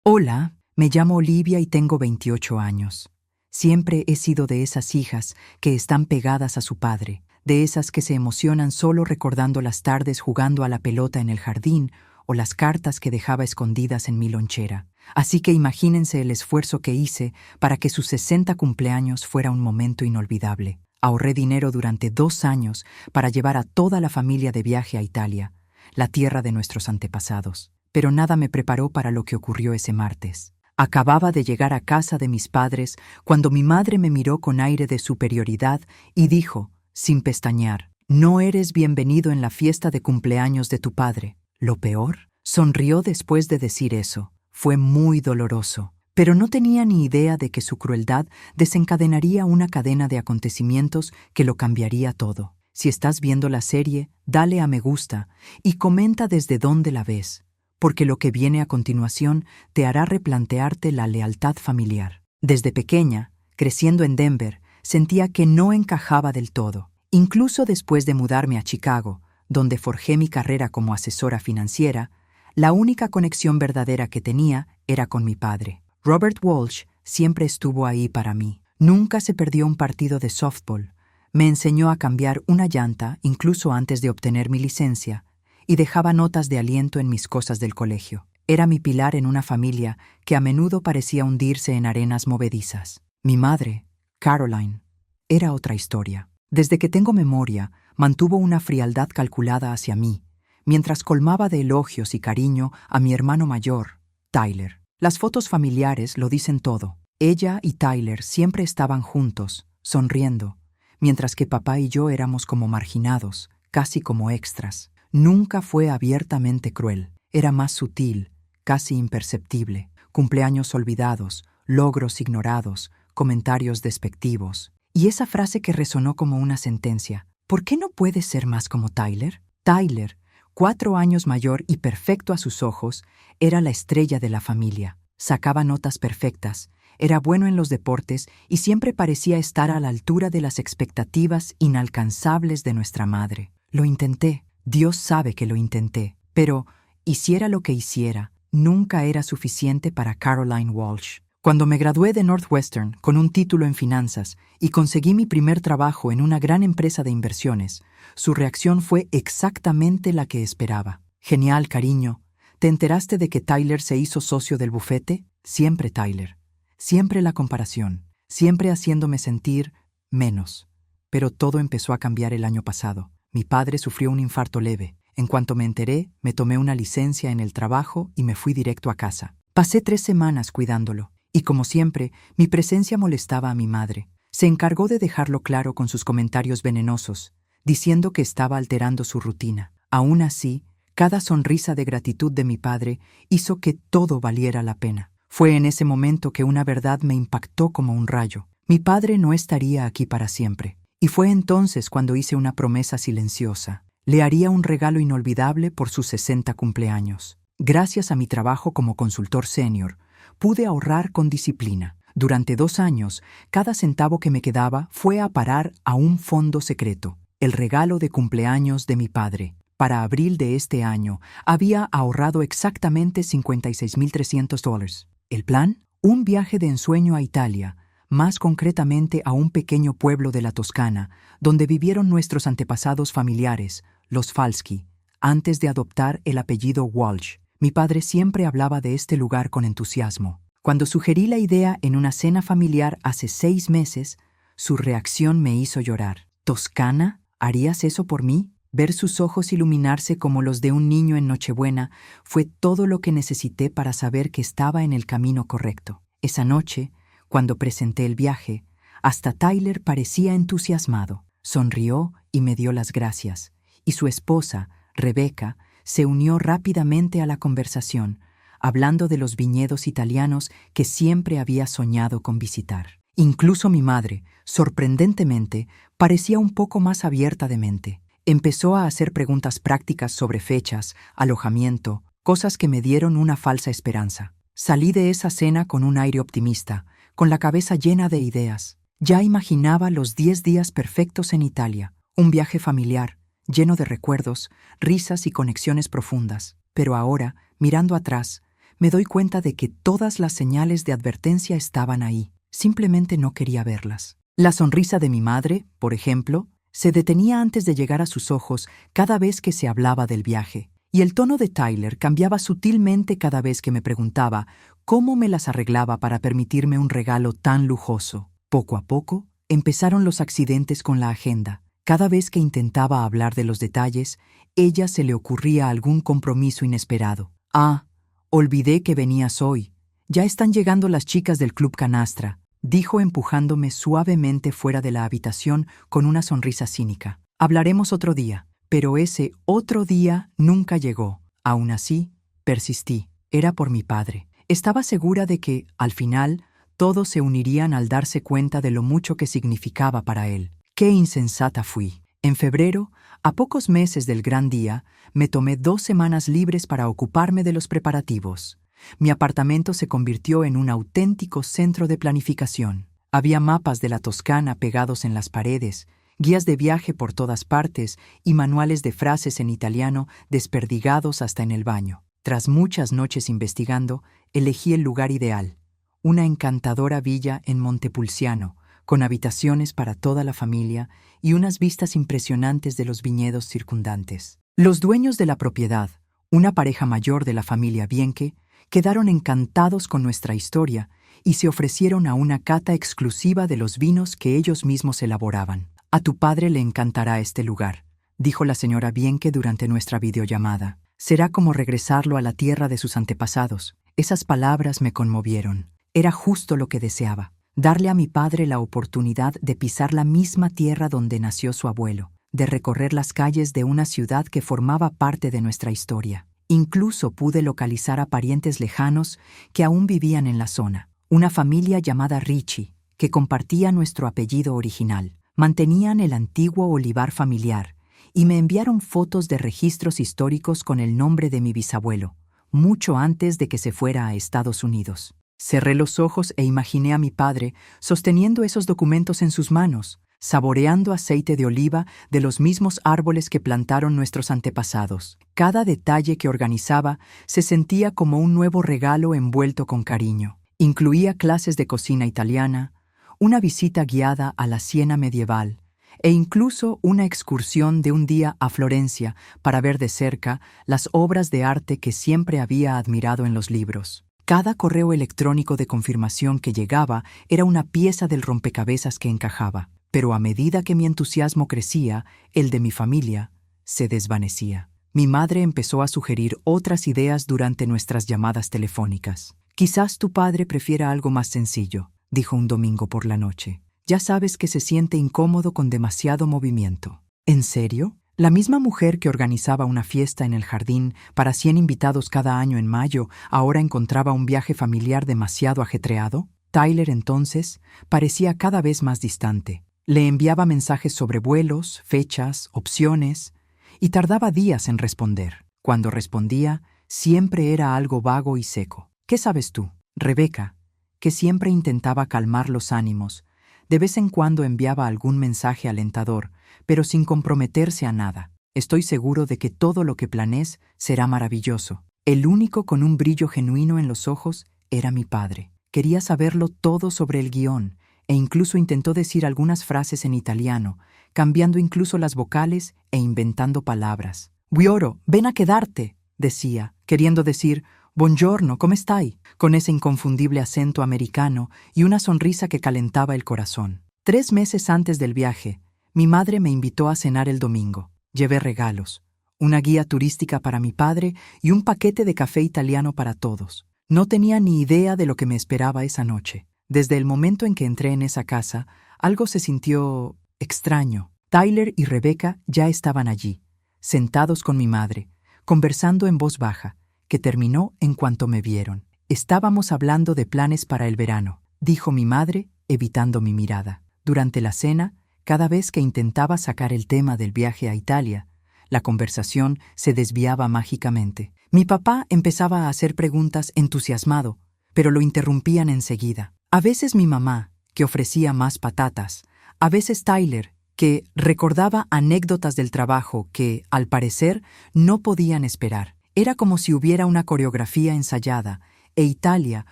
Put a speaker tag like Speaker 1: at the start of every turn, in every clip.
Speaker 1: Hola, me llamo Olivia y tengo 28 años. Siempre he sido de esas hijas que están pegadas a su padre, de esas que se emocionan solo recordando las tardes jugando a la pelota en el jardín o las cartas que dejaba escondidas en mi lonchera. Así que imagínense el esfuerzo que hice para que sus 60 cumpleaños fuera un momento inolvidable. Ahorré dinero durante 2 años para llevar a toda la familia de viaje a Italia, la tierra de nuestros antepasados. Pero nada me preparó para lo que ocurrió ese martes. Acababa de llegar a casa de mis padres cuando mi madre me miró con aire de superioridad y dijo, sin pestañear, «No eres bienvenido en la fiesta de cumpleaños de tu padre». Lo peor, sonrió después de decir eso. Fue muy doloroso, pero no tenía ni idea de que su crueldad desencadenaría una cadena de acontecimientos que lo cambiaría todo. Si estás viendo la serie, dale a me gusta y comenta desde dónde la ves, porque lo que viene a continuación te hará replantearte la lealtad familiar. Desde pequeña, creciendo en Denver, sentía que no encajaba del todo. Incluso después de mudarme a Chicago, donde forjé mi carrera como asesora financiera, la única conexión verdadera que tenía era con mi padre. Robert Walsh siempre estuvo ahí para mí. Nunca se perdió un partido de softball. Me enseñó a cambiar una llanta incluso antes de obtener mi licencia, y dejaba notas de aliento en mis cosas del colegio. Era mi pilar en una familia que a menudo parecía hundirse en arenas movedizas. Mi madre, Caroline, era otra historia. Desde que tengo memoria, mantuvo una frialdad calculada hacia mí, mientras colmaba de elogios y cariño a mi hermano mayor, Tyler. Las fotos familiares lo dicen todo. Ella y Tyler siempre estaban juntos, sonriendo, mientras que papá y yo éramos como marginados, casi como extras. Nunca fue abiertamente cruel. Era más sutil, casi imperceptible. Cumpleaños olvidados, logros ignorados, comentarios despectivos. Y esa frase que resonó como una sentencia. ¿Por qué no puedes ser más como Tyler? Tyler, 4 años mayor y perfecto a sus ojos, era la estrella de la familia. Sacaba notas perfectas, era bueno en los deportes y siempre parecía estar a la altura de las expectativas inalcanzables de nuestra madre. Lo intenté. Dios sabe que lo intenté, pero, hiciera lo que hiciera, nunca era suficiente para Caroline Walsh. Cuando me gradué de Northwestern con un título en finanzas y conseguí mi primer trabajo en una gran empresa de inversiones, su reacción fue exactamente la que esperaba. «Genial, cariño. ¿Te enteraste de que Tyler se hizo socio del bufete?» Siempre Tyler. Siempre la comparación. Siempre haciéndome sentir menos. Pero todo empezó a cambiar el año pasado. Mi padre sufrió un infarto leve. En cuanto me enteré, me tomé una licencia en el trabajo y me fui directo a casa. Pasé 3 semanas cuidándolo, y como siempre, mi presencia molestaba a mi madre. Se encargó de dejarlo claro con sus comentarios venenosos, diciendo que estaba alterando su rutina. Aún así, cada sonrisa de gratitud de mi padre hizo que todo valiera la pena. Fue en ese momento que una verdad me impactó como un rayo. Mi padre no estaría aquí para siempre. Y fue entonces cuando hice una promesa silenciosa. Le haría un regalo inolvidable por sus 60 cumpleaños. Gracias a mi trabajo como consultor senior, pude ahorrar con disciplina. Durante 2 años, cada centavo que me quedaba fue a parar a un fondo secreto, el regalo de cumpleaños de mi padre. Para abril de este año, había ahorrado exactamente $56,300. ¿El plan? Un viaje de ensueño a Italia, más concretamente a un pequeño pueblo de la Toscana, donde vivieron nuestros antepasados familiares, los Falsky, antes de adoptar el apellido Walsh. Mi padre siempre hablaba de este lugar con entusiasmo. Cuando sugerí la idea en una cena familiar hace 6 meses, su reacción me hizo llorar. «¿Toscana? ¿Harías eso por mí?» Ver sus ojos iluminarse como los de un niño en Nochebuena fue todo lo que necesité para saber que estaba en el camino correcto. Esa noche, cuando presenté el viaje, hasta Tyler parecía entusiasmado. Sonrió y me dio las gracias, y su esposa, Rebecca, se unió rápidamente a la conversación, hablando de los viñedos italianos que siempre había soñado con visitar. Incluso mi madre, sorprendentemente, parecía un poco más abierta de mente. Empezó a hacer preguntas prácticas sobre fechas, alojamiento, cosas que me dieron una falsa esperanza. Salí de esa cena con un aire optimista, con la cabeza llena de ideas. Ya imaginaba los 10 días perfectos en Italia, un viaje familiar, lleno de recuerdos, risas y conexiones profundas. Pero ahora, mirando atrás, me doy cuenta de que todas las señales de advertencia estaban ahí. Simplemente no quería verlas. La sonrisa de mi madre, por ejemplo, se detenía antes de llegar a sus ojos cada vez que se hablaba del viaje, y el tono de Tyler cambiaba sutilmente cada vez que me preguntaba cómo me las arreglaba para permitirme un regalo tan lujoso. Poco a poco, empezaron los accidentes con la agenda. Cada vez que intentaba hablar de los detalles, ella se le ocurría algún compromiso inesperado. «Ah, olvidé que venías hoy. Ya están llegando las chicas del Club Canastra», dijo empujándome suavemente fuera de la habitación con una sonrisa cínica. «Hablaremos otro día». Pero ese otro día nunca llegó. Aún así, persistí. Era por mi padre. Estaba segura de que, al final, todos se unirían al darse cuenta de lo mucho que significaba para él. ¡Qué insensata fui! En febrero, a pocos meses del gran día, me tomé 2 semanas libres para ocuparme de los preparativos. Mi apartamento se convirtió en un auténtico centro de planificación. Había mapas de la Toscana pegados en las paredes, guías de viaje por todas partes y manuales de frases en italiano desperdigados hasta en el baño. Tras muchas noches investigando, elegí el lugar ideal, una encantadora villa en Montepulciano, con habitaciones para toda la familia y unas vistas impresionantes de los viñedos circundantes. Los dueños de la propiedad, una pareja mayor de la familia Bienque, quedaron encantados con nuestra historia y se ofrecieron a una cata exclusiva de los vinos que ellos mismos elaboraban. «A tu padre le encantará este lugar», dijo la señora Bienque durante nuestra videollamada. «Será como regresarlo a la tierra de sus antepasados». Esas palabras me conmovieron. Era justo lo que deseaba, darle a mi padre la oportunidad de pisar la misma tierra donde nació su abuelo, de recorrer las calles de una ciudad que formaba parte de nuestra historia. Incluso pude localizar a parientes lejanos que aún vivían en la zona. Una familia llamada Ricci, que compartía nuestro apellido original. Mantenían el antiguo olivar familiar y me enviaron fotos de registros históricos con el nombre de mi bisabuelo, mucho antes de que se fuera a Estados Unidos. Cerré los ojos e imaginé a mi padre sosteniendo esos documentos en sus manos, saboreando aceite de oliva de los mismos árboles que plantaron nuestros antepasados. Cada detalle que organizaba se sentía como un nuevo regalo envuelto con cariño. Incluía clases de cocina italiana, una visita guiada a la Siena medieval e incluso una excursión de un día a Florencia para ver de cerca las obras de arte que siempre había admirado en los libros. Cada correo electrónico de confirmación que llegaba era una pieza del rompecabezas que encajaba, pero a medida que mi entusiasmo crecía, el de mi familia se desvanecía. Mi madre empezó a sugerir otras ideas durante nuestras llamadas telefónicas. «Quizás tu padre prefiera algo más sencillo», dijo un domingo por la noche. «Ya sabes que se siente incómodo con demasiado movimiento». ¿En serio? La misma mujer que organizaba una fiesta en el jardín para 100 invitados cada año en mayo, ¿ahora encontraba un viaje familiar demasiado ajetreado? Tyler, entonces, parecía cada vez más distante. Le enviaba mensajes sobre vuelos, fechas, opciones, y tardaba días en responder. Cuando respondía, siempre era algo vago y seco. «¿Qué sabes tú?» Rebeca, que siempre intentaba calmar los ánimos, de vez en cuando enviaba algún mensaje alentador, pero sin comprometerse a nada. «Estoy seguro de que todo lo que planees será maravilloso». El único con un brillo genuino en los ojos era mi padre. Quería saberlo todo sobre el guión, e incluso intentó decir algunas frases en italiano, cambiando incluso las vocales e inventando palabras. «Buoro, ven a quedarte», decía, queriendo decir «Buongiorno, ¿cómo stai?», con ese inconfundible acento americano y una sonrisa que calentaba el corazón. 3 meses antes del viaje, mi madre me invitó a cenar el domingo. Llevé regalos, una guía turística para mi padre y un paquete de café italiano para todos. No tenía ni idea de lo que me esperaba esa noche. Desde el momento en que entré en esa casa, algo se sintió extraño. Tyler y Rebeca ya estaban allí, sentados con mi madre, conversando en voz baja, que terminó en cuanto me vieron. «Estábamos hablando de planes para el verano», dijo mi madre, evitando mi mirada. Durante la cena, cada vez que intentaba sacar el tema del viaje a Italia, la conversación se desviaba mágicamente. Mi papá empezaba a hacer preguntas entusiasmado, pero lo interrumpían enseguida. A veces mi mamá, que ofrecía más patatas, a veces Tyler, que recordaba anécdotas del trabajo que, al parecer, no podían esperar. Era como si hubiera una coreografía ensayada e Italia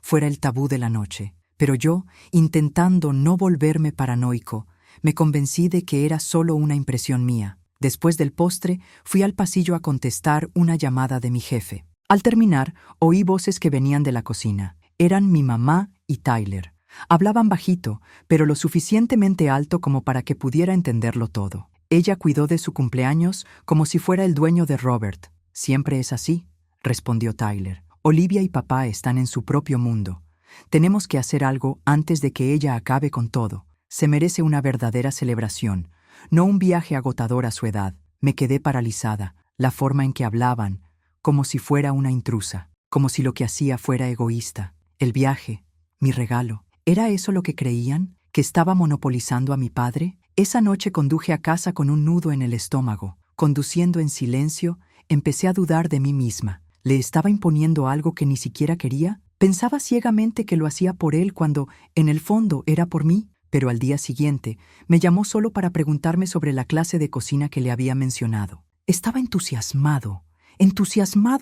Speaker 1: fuera el tabú de la noche. Pero yo, intentando no volverme paranoico, me convencí de que era solo una impresión mía. Después del postre, fui al pasillo a contestar una llamada de mi jefe. Al terminar, oí voces que venían de la cocina. Eran mi mamá y Tyler. Hablaban bajito, pero lo suficientemente alto como para que pudiera entenderlo todo. Ella cuidó de su cumpleaños como si fuera el dueño de Robert. «Siempre es así», respondió Tyler. «Olivia y papá están en su propio mundo. Tenemos que hacer algo antes de que ella acabe con todo. Se merece una verdadera celebración, no un viaje agotador a su edad». Me quedé paralizada. La forma en que hablaban, como si fuera una intrusa, como si lo que hacía fuera egoísta. El viaje, mi regalo. ¿Era eso lo que creían? ¿Que estaba monopolizando a mi padre? Esa noche conduje a casa con un nudo en el estómago. Conduciendo en silencio, empecé a dudar de mí misma. ¿Le estaba imponiendo algo que ni siquiera quería? Pensaba ciegamente que lo hacía por él cuando, en el fondo, era por mí. Pero al día siguiente, me llamó solo para preguntarme sobre la clase de cocina que le había mencionado. Estaba entusiasmado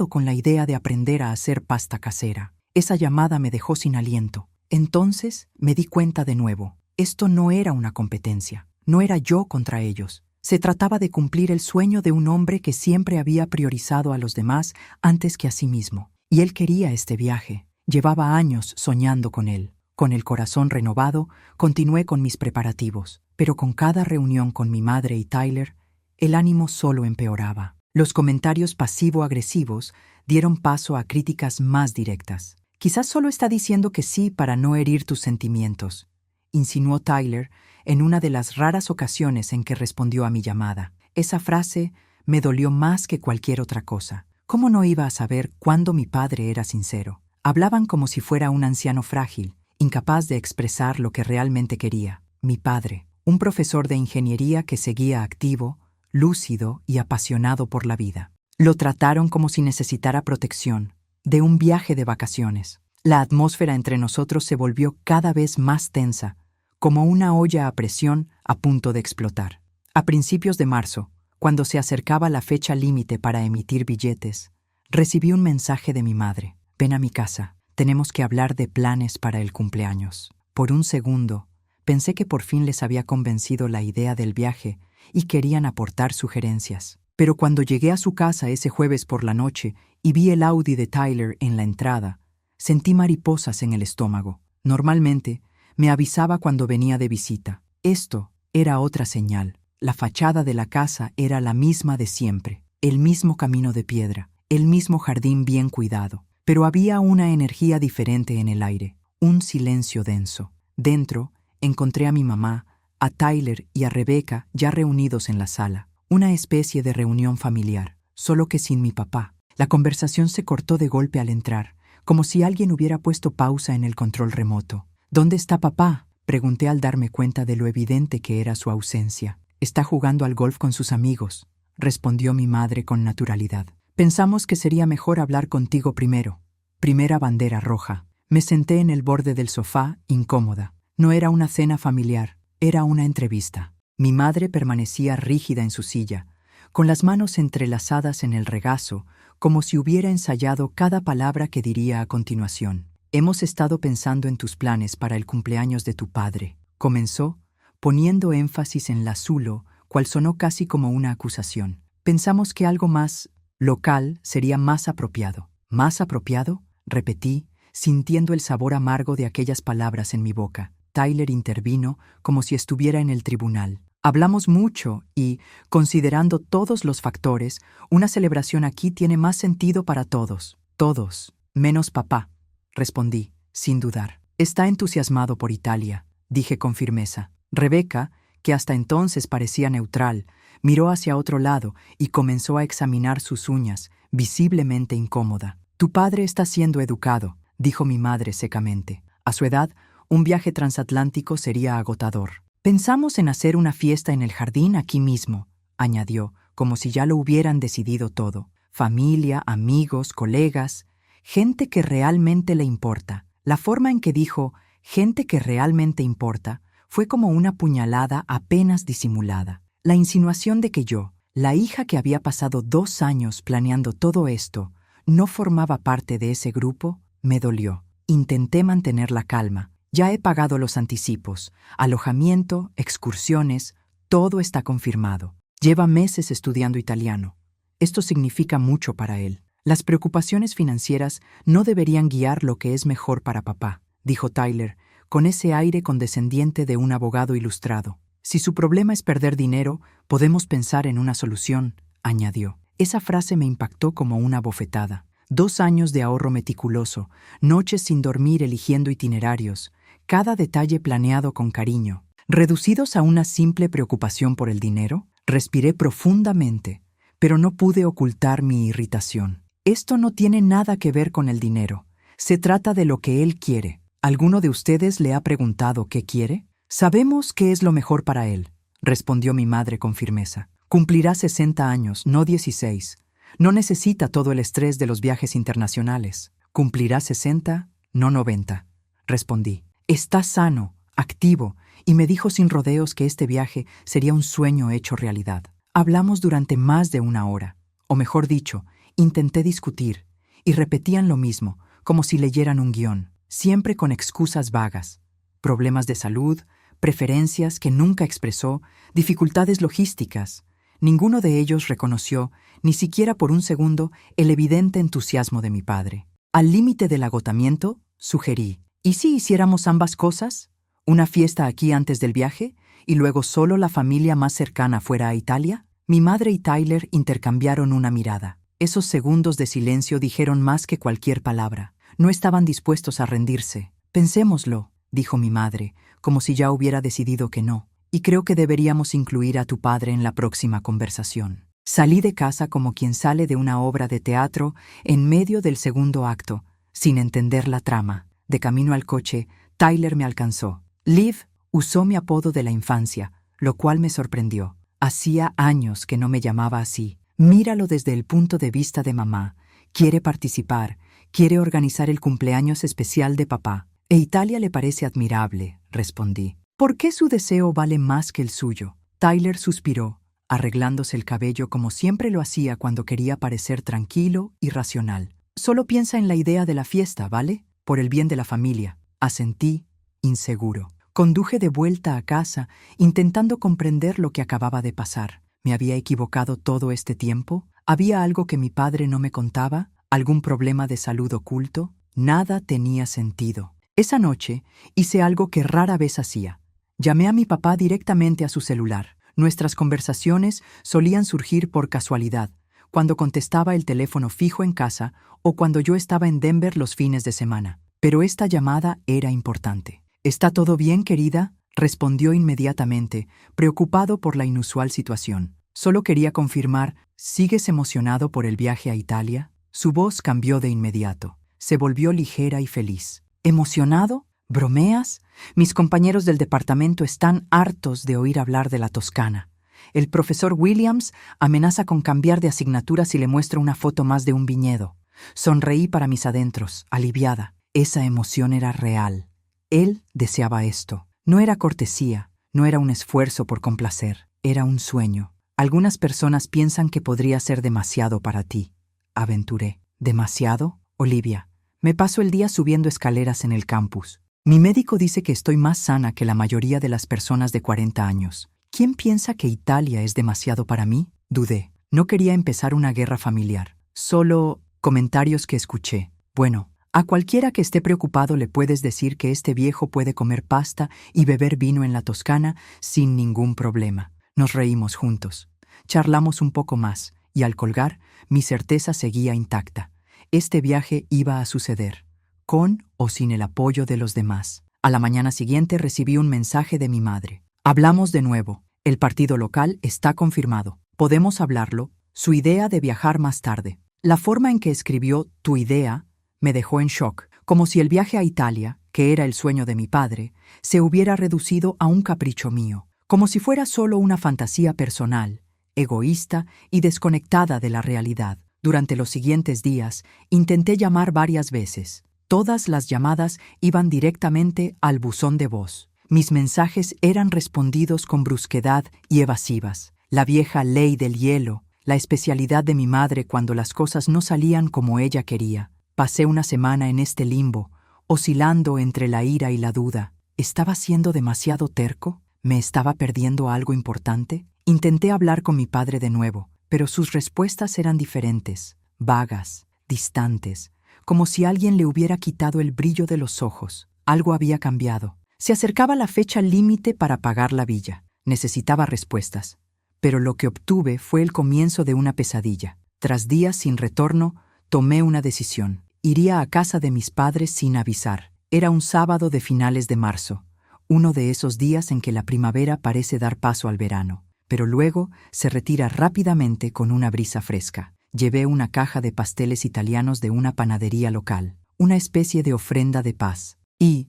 Speaker 1: con la idea de aprender a hacer pasta casera. Esa llamada me dejó sin aliento. Entonces me di cuenta de nuevo. Esto no era una competencia. No era yo contra ellos. Se trataba de cumplir el sueño de un hombre que siempre había priorizado a los demás antes que a sí mismo. Y él quería este viaje. Llevaba años soñando con él. Con el corazón renovado, continué con mis preparativos. Pero con cada reunión con mi madre y Tyler, el ánimo solo empeoraba. Los comentarios pasivo-agresivos dieron paso a críticas más directas. «Quizás solo está diciendo que sí para no herir tus sentimientos», insinuó Tyler en una de las raras ocasiones en que respondió a mi llamada. Esa frase me dolió más que cualquier otra cosa. ¿Cómo no iba a saber cuándo mi padre era sincero? Hablaban como si fuera un anciano frágil, incapaz de expresar lo que realmente quería. Mi padre, un profesor de ingeniería que seguía activo, lúcido y apasionado por la vida. Lo trataron como si necesitara protección, de un viaje de vacaciones. La atmósfera entre nosotros se volvió cada vez más tensa, como una olla a presión a punto de explotar. A principios de marzo, cuando se acercaba la fecha límite para emitir billetes, recibí un mensaje de mi madre. «Ven a mi casa, tenemos que hablar de planes para el cumpleaños». Por un segundo, pensé que por fin les había convencido la idea del viaje y querían aportar sugerencias. Pero cuando llegué a su casa ese jueves por la noche y vi el Audi de Tyler en la entrada, sentí mariposas en el estómago. Normalmente, me avisaba cuando venía de visita. Esto era otra señal. La fachada de la casa era la misma de siempre, el mismo camino de piedra, el mismo jardín bien cuidado. Pero había una energía diferente en el aire, un silencio denso. Dentro, encontré a mi mamá, a Tyler y a Rebecca ya reunidos en la sala. Una especie de reunión familiar, solo que sin mi papá. La conversación se cortó de golpe al entrar, como si alguien hubiera puesto pausa en el control remoto. «¿Dónde está papá?», pregunté al darme cuenta de lo evidente que era su ausencia. «Está jugando al golf con sus amigos», respondió mi madre con naturalidad. «Pensamos que sería mejor hablar contigo primero». Primera bandera roja. Me senté en el borde del sofá, incómoda. No era una cena familiar, era una entrevista. Mi madre permanecía rígida en su silla, con las manos entrelazadas en el regazo, como si hubiera ensayado cada palabra que diría a continuación. «Hemos estado pensando en tus planes para el cumpleaños de tu padre», comenzó, poniendo énfasis en la zulo, cual sonó casi como una acusación. «Pensamos que algo más local sería más apropiado». «¿Más apropiado?», repetí, sintiendo el sabor amargo de aquellas palabras en mi boca. Tyler intervino como si estuviera en el tribunal. «Hablamos mucho y, considerando todos los factores, una celebración aquí tiene más sentido para todos». «Todos, menos papá», respondí, sin dudar. «Está entusiasmado por Italia», dije con firmeza. Rebecca, que hasta entonces parecía neutral, miró hacia otro lado y comenzó a examinar sus uñas, visiblemente incómoda. «Tu padre está siendo educado», dijo mi madre secamente. A su edad, un viaje transatlántico sería agotador. «Pensamos en hacer una fiesta en el jardín aquí mismo», añadió, como si ya lo hubieran decidido todo. «Familia, amigos, colegas, gente que realmente le importa». La forma en que dijo «gente que realmente importa» fue como una puñalada apenas disimulada. La insinuación de que yo, la hija que había pasado 2 años planeando todo esto, no formaba parte de ese grupo, Me dolió. Intenté mantener la calma. Ya he pagado los anticipos. Alojamiento, excursiones, todo está confirmado. Lleva meses estudiando italiano. Esto significa mucho para él. Las preocupaciones financieras no deberían guiar lo que es mejor para papá, dijo Tyler, con ese aire condescendiente de un abogado ilustrado. Si su problema es perder dinero, podemos pensar en una solución, añadió. Esa frase me impactó como una bofetada. 2 años de ahorro meticuloso, noches sin dormir eligiendo itinerarios, cada detalle planeado con cariño. Reducidos a una simple preocupación por el dinero, respiré profundamente, pero no pude ocultar mi irritación. Esto no tiene nada que ver con el dinero. Se trata de lo que él quiere. ¿Alguno de ustedes le ha preguntado qué quiere? Sabemos qué es lo mejor para él, respondió mi madre con firmeza. Cumplirá 60 años, no 16. No necesita todo el estrés de los viajes internacionales. Cumplirá 60, no 90, respondí. Está sano, activo, y me dijo sin rodeos que este viaje sería un sueño hecho realidad. Hablamos durante más de 1 hora, o mejor dicho, intenté discutir, y repetían lo mismo, como si leyeran un guión, siempre con excusas vagas. Problemas de salud, preferencias que nunca expresó, dificultades logísticas. Ninguno de ellos reconoció, ni siquiera por un segundo, el evidente entusiasmo de mi padre. Al límite del agotamiento, sugerí, ¿y si hiciéramos ambas cosas? ¿Una fiesta aquí antes del viaje, y luego solo la familia más cercana fuera a Italia? Mi madre y Tyler intercambiaron una mirada. Esos segundos de silencio dijeron más que cualquier palabra. No estaban dispuestos a rendirse. Pensémoslo, dijo mi madre, como si ya hubiera decidido que no. Y creo que deberíamos incluir a tu padre en la próxima conversación. Salí de casa como quien sale de una obra de teatro en medio del segundo acto, sin entender la trama. De camino al coche, Tyler me alcanzó. Liv usó mi apodo de la infancia, lo cual me sorprendió. Hacía años que no me llamaba así. Míralo desde el punto de vista de mamá. Quiere participar, quiere organizar el cumpleaños especial de papá. E Italia le parece admirable, respondí. ¿Por qué su deseo vale más que el suyo? Tyler suspiró, arreglándose el cabello como siempre lo hacía cuando quería parecer tranquilo y racional. Solo piensa en la idea de la fiesta, ¿vale? Por el bien de la familia. Asentí, inseguro. Conduje de vuelta a casa, intentando comprender lo que acababa de pasar. ¿Me había equivocado todo este tiempo? ¿Había algo que mi padre no me contaba? ¿Algún problema de salud oculto? Nada tenía sentido. Esa noche hice algo que rara vez hacía. Llamé a mi papá directamente a su celular. Nuestras conversaciones solían surgir por casualidad, cuando contestaba el teléfono fijo en casa o cuando yo estaba en Denver los fines de semana. Pero esta llamada era importante. ¿Está todo bien, querida?, respondió inmediatamente, preocupado por la inusual situación. Solo quería confirmar, ¿sigues emocionado por el viaje a Italia? Su voz cambió de inmediato. Se volvió ligera y feliz. ¿Emocionado? ¿Bromeas? Mis compañeros del departamento están hartos de oír hablar de la Toscana. El profesor Williams amenaza con cambiar de asignatura si le muestro una foto más de un viñedo. Sonreí para mis adentros, aliviada. Esa emoción era real. Él deseaba esto. No era cortesía, no era un esfuerzo por complacer, era un sueño. Algunas personas piensan que podría ser demasiado para ti, aventuré. ¿Demasiado, Olivia? Me paso el día subiendo escaleras en el campus. Mi médico dice que estoy más sana que la mayoría de las personas de 40 años. ¿Quién piensa que Italia es demasiado para mí? Dudé. No quería empezar una guerra familiar. Solo comentarios que escuché. Bueno, a cualquiera que esté preocupado le puedes decir que este viejo puede comer pasta y beber vino en la Toscana sin ningún problema. Nos reímos juntos. Charlamos un poco más, y al colgar, mi certeza seguía intacta. Este viaje iba a suceder, con o sin el apoyo de los demás. A la mañana siguiente recibí un mensaje de mi madre. Hablamos de nuevo. El partido local está confirmado. Podemos hablarlo. Su idea de viajar más tarde. La forma en que escribió «tu idea» me dejó en shock, como si el viaje a Italia, que era el sueño de mi padre, se hubiera reducido a un capricho mío, como si fuera solo una fantasía personal, egoísta y desconectada de la realidad. Durante los siguientes días, intenté llamar varias veces. Todas las llamadas iban directamente al buzón de voz. Mis mensajes eran respondidos con brusquedad y evasivas. La vieja ley del hielo, la especialidad de mi madre cuando las cosas no salían como ella quería. Pasé una semana en este limbo, oscilando entre la ira y la duda. ¿Estaba siendo demasiado terco? ¿Me estaba perdiendo algo importante? Intenté hablar con mi padre de nuevo, pero sus respuestas eran diferentes, vagas, distantes, como si alguien le hubiera quitado el brillo de los ojos. Algo había cambiado. Se acercaba la fecha límite para pagar la villa. Necesitaba respuestas. Pero lo que obtuve fue el comienzo de una pesadilla. Tras días sin retorno, tomé una decisión. Iría a casa de mis padres sin avisar. Era un sábado de finales de marzo, uno de esos días en que la primavera parece dar paso al verano, pero luego se retira rápidamente con una brisa fresca. Llevé una caja de pasteles italianos de una panadería local, una especie de ofrenda de paz, y,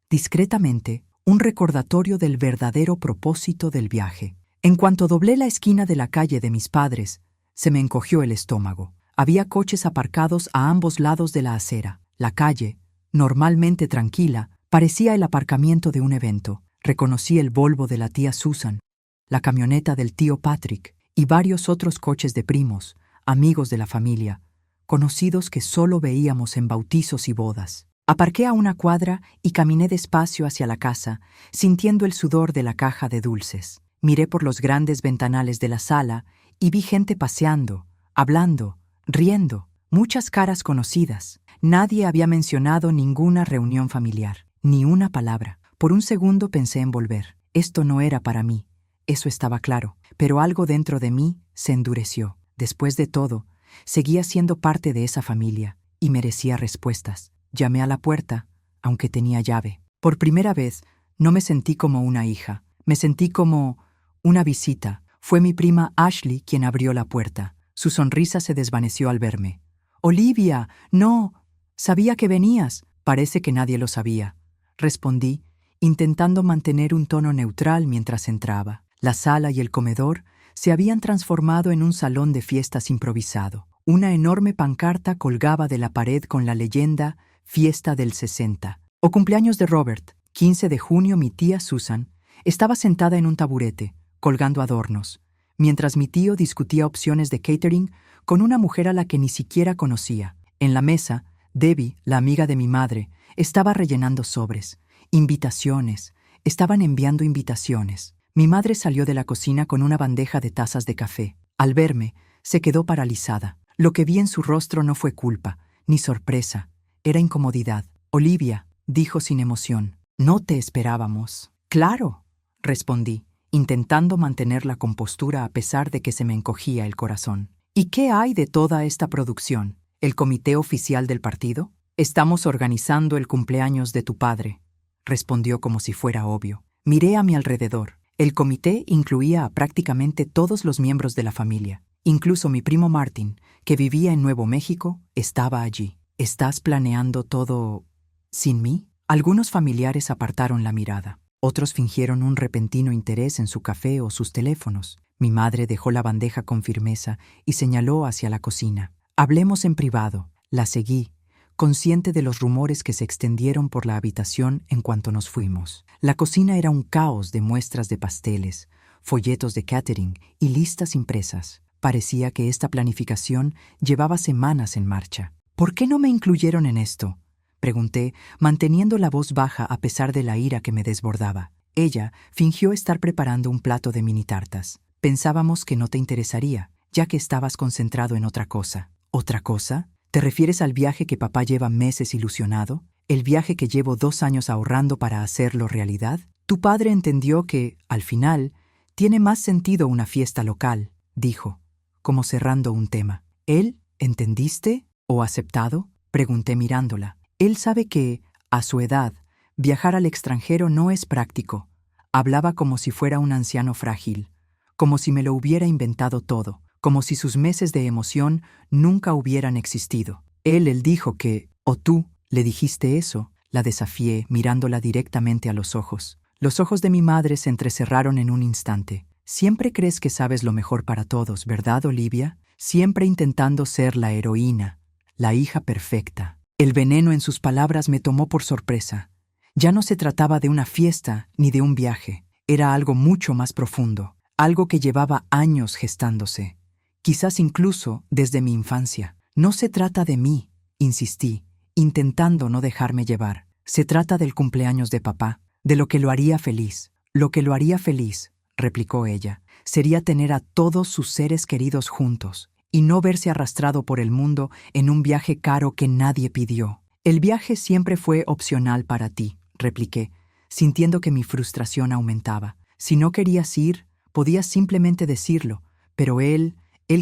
Speaker 1: discretamente, un recordatorio del verdadero propósito del viaje. En cuanto doblé la esquina de la calle de mis padres, se me encogió el estómago. Había coches aparcados a ambos lados de la acera. La calle, normalmente tranquila, parecía el aparcamiento de un evento. Reconocí el Volvo de la tía Susan, la camioneta del tío Patrick y varios otros coches de primos, amigos de la familia, conocidos que solo veíamos en bautizos y bodas. Aparqué a una cuadra y caminé despacio hacia la casa, sintiendo el sudor de la caja de dulces. Miré por los grandes ventanales de la sala y vi gente paseando, hablando, riendo, muchas caras conocidas. Nadie había mencionado ninguna reunión familiar, ni una palabra. Por un segundo pensé en volver. Esto no era para mí, eso estaba claro, pero algo dentro de mí se endureció. Después de todo, seguía siendo parte de esa familia y merecía respuestas. Llamé a la puerta, aunque tenía llave. Por primera vez, no me sentí como una hija, me sentí como una visita. Fue mi prima Ashley quien abrió la puerta. Su sonrisa se desvaneció al verme. «Olivia, no, sabía que venías». «Parece que nadie lo sabía», respondí, intentando mantener un tono neutral mientras entraba. La sala y el comedor se habían transformado en un salón de fiestas improvisado. Una enorme pancarta colgaba de la pared con la leyenda «Fiesta del 60». O cumpleaños de Robert. 15 de junio mi tía Susan estaba sentada en un taburete, colgando adornos, mientras mi tío discutía opciones de catering con una mujer a la que ni siquiera conocía. En la mesa, Debbie, la amiga de mi madre, estaba rellenando sobres. Invitaciones. Estaban enviando invitaciones. Mi madre salió de la cocina con una bandeja de tazas de café. Al verme, se quedó paralizada. Lo que vi en su rostro no fue culpa, ni sorpresa. Era incomodidad. «Olivia», dijo sin emoción, «no te esperábamos». «Claro», respondí, intentando mantener la compostura a pesar de que se me encogía el corazón. «¿Y qué hay de toda esta producción? ¿El comité oficial del partido?» «Estamos organizando el cumpleaños de tu padre», respondió como si fuera obvio. Miré a mi alrededor. El comité incluía a prácticamente todos los miembros de la familia. Incluso mi primo Martin, que vivía en Nuevo México, estaba allí. «¿Estás planeando todo sin mí?» Algunos familiares apartaron la mirada. Otros fingieron un repentino interés en su café o sus teléfonos. Mi madre dejó la bandeja con firmeza y señaló hacia la cocina. «Hablemos en privado». La seguí, consciente de los rumores que se extendieron por la habitación en cuanto nos fuimos. La cocina era un caos de muestras de pasteles, folletos de catering y listas impresas. Parecía que esta planificación llevaba semanas en marcha. «¿Por qué no me incluyeron en esto?», pregunté, manteniendo la voz baja a pesar de la ira que me desbordaba. Ella fingió estar preparando un plato de mini tartas. «Pensábamos que no te interesaría, ya que estabas concentrado en otra cosa». «¿Otra cosa? ¿Te refieres al viaje que papá lleva meses ilusionado? ¿El viaje que llevo 2 años ahorrando para hacerlo realidad?» «Tu padre entendió que, al final, tiene más sentido una fiesta local», dijo, como cerrando un tema. «¿Él, entendiste? ¿O aceptado?», pregunté mirándola. «Él sabe que, a su edad, viajar al extranjero no es práctico». Hablaba como si fuera un anciano frágil, como si me lo hubiera inventado todo, como si sus meses de emoción nunca hubieran existido. Él dijo que, «¿O tú le dijiste eso?», la desafié mirándola directamente a los ojos. Los ojos de mi madre se entrecerraron en un instante. «Siempre crees que sabes lo mejor para todos, ¿verdad, Olivia? Siempre intentando ser la heroína, la hija perfecta». El veneno en sus palabras me tomó por sorpresa. Ya no se trataba de una fiesta ni de un viaje. Era algo mucho más profundo, algo que llevaba años gestándose, quizás incluso desde mi infancia. «No se trata de mí», insistí, intentando no dejarme llevar. Se trata del cumpleaños de papá, de lo que lo haría feliz. Lo que lo haría feliz, replicó ella, sería tener a todos sus seres queridos juntos y no verse arrastrado por el mundo en un viaje caro que nadie pidió. El viaje siempre fue opcional para ti, repliqué, sintiendo que mi frustración aumentaba. Si no querías ir, podías simplemente decirlo, pero él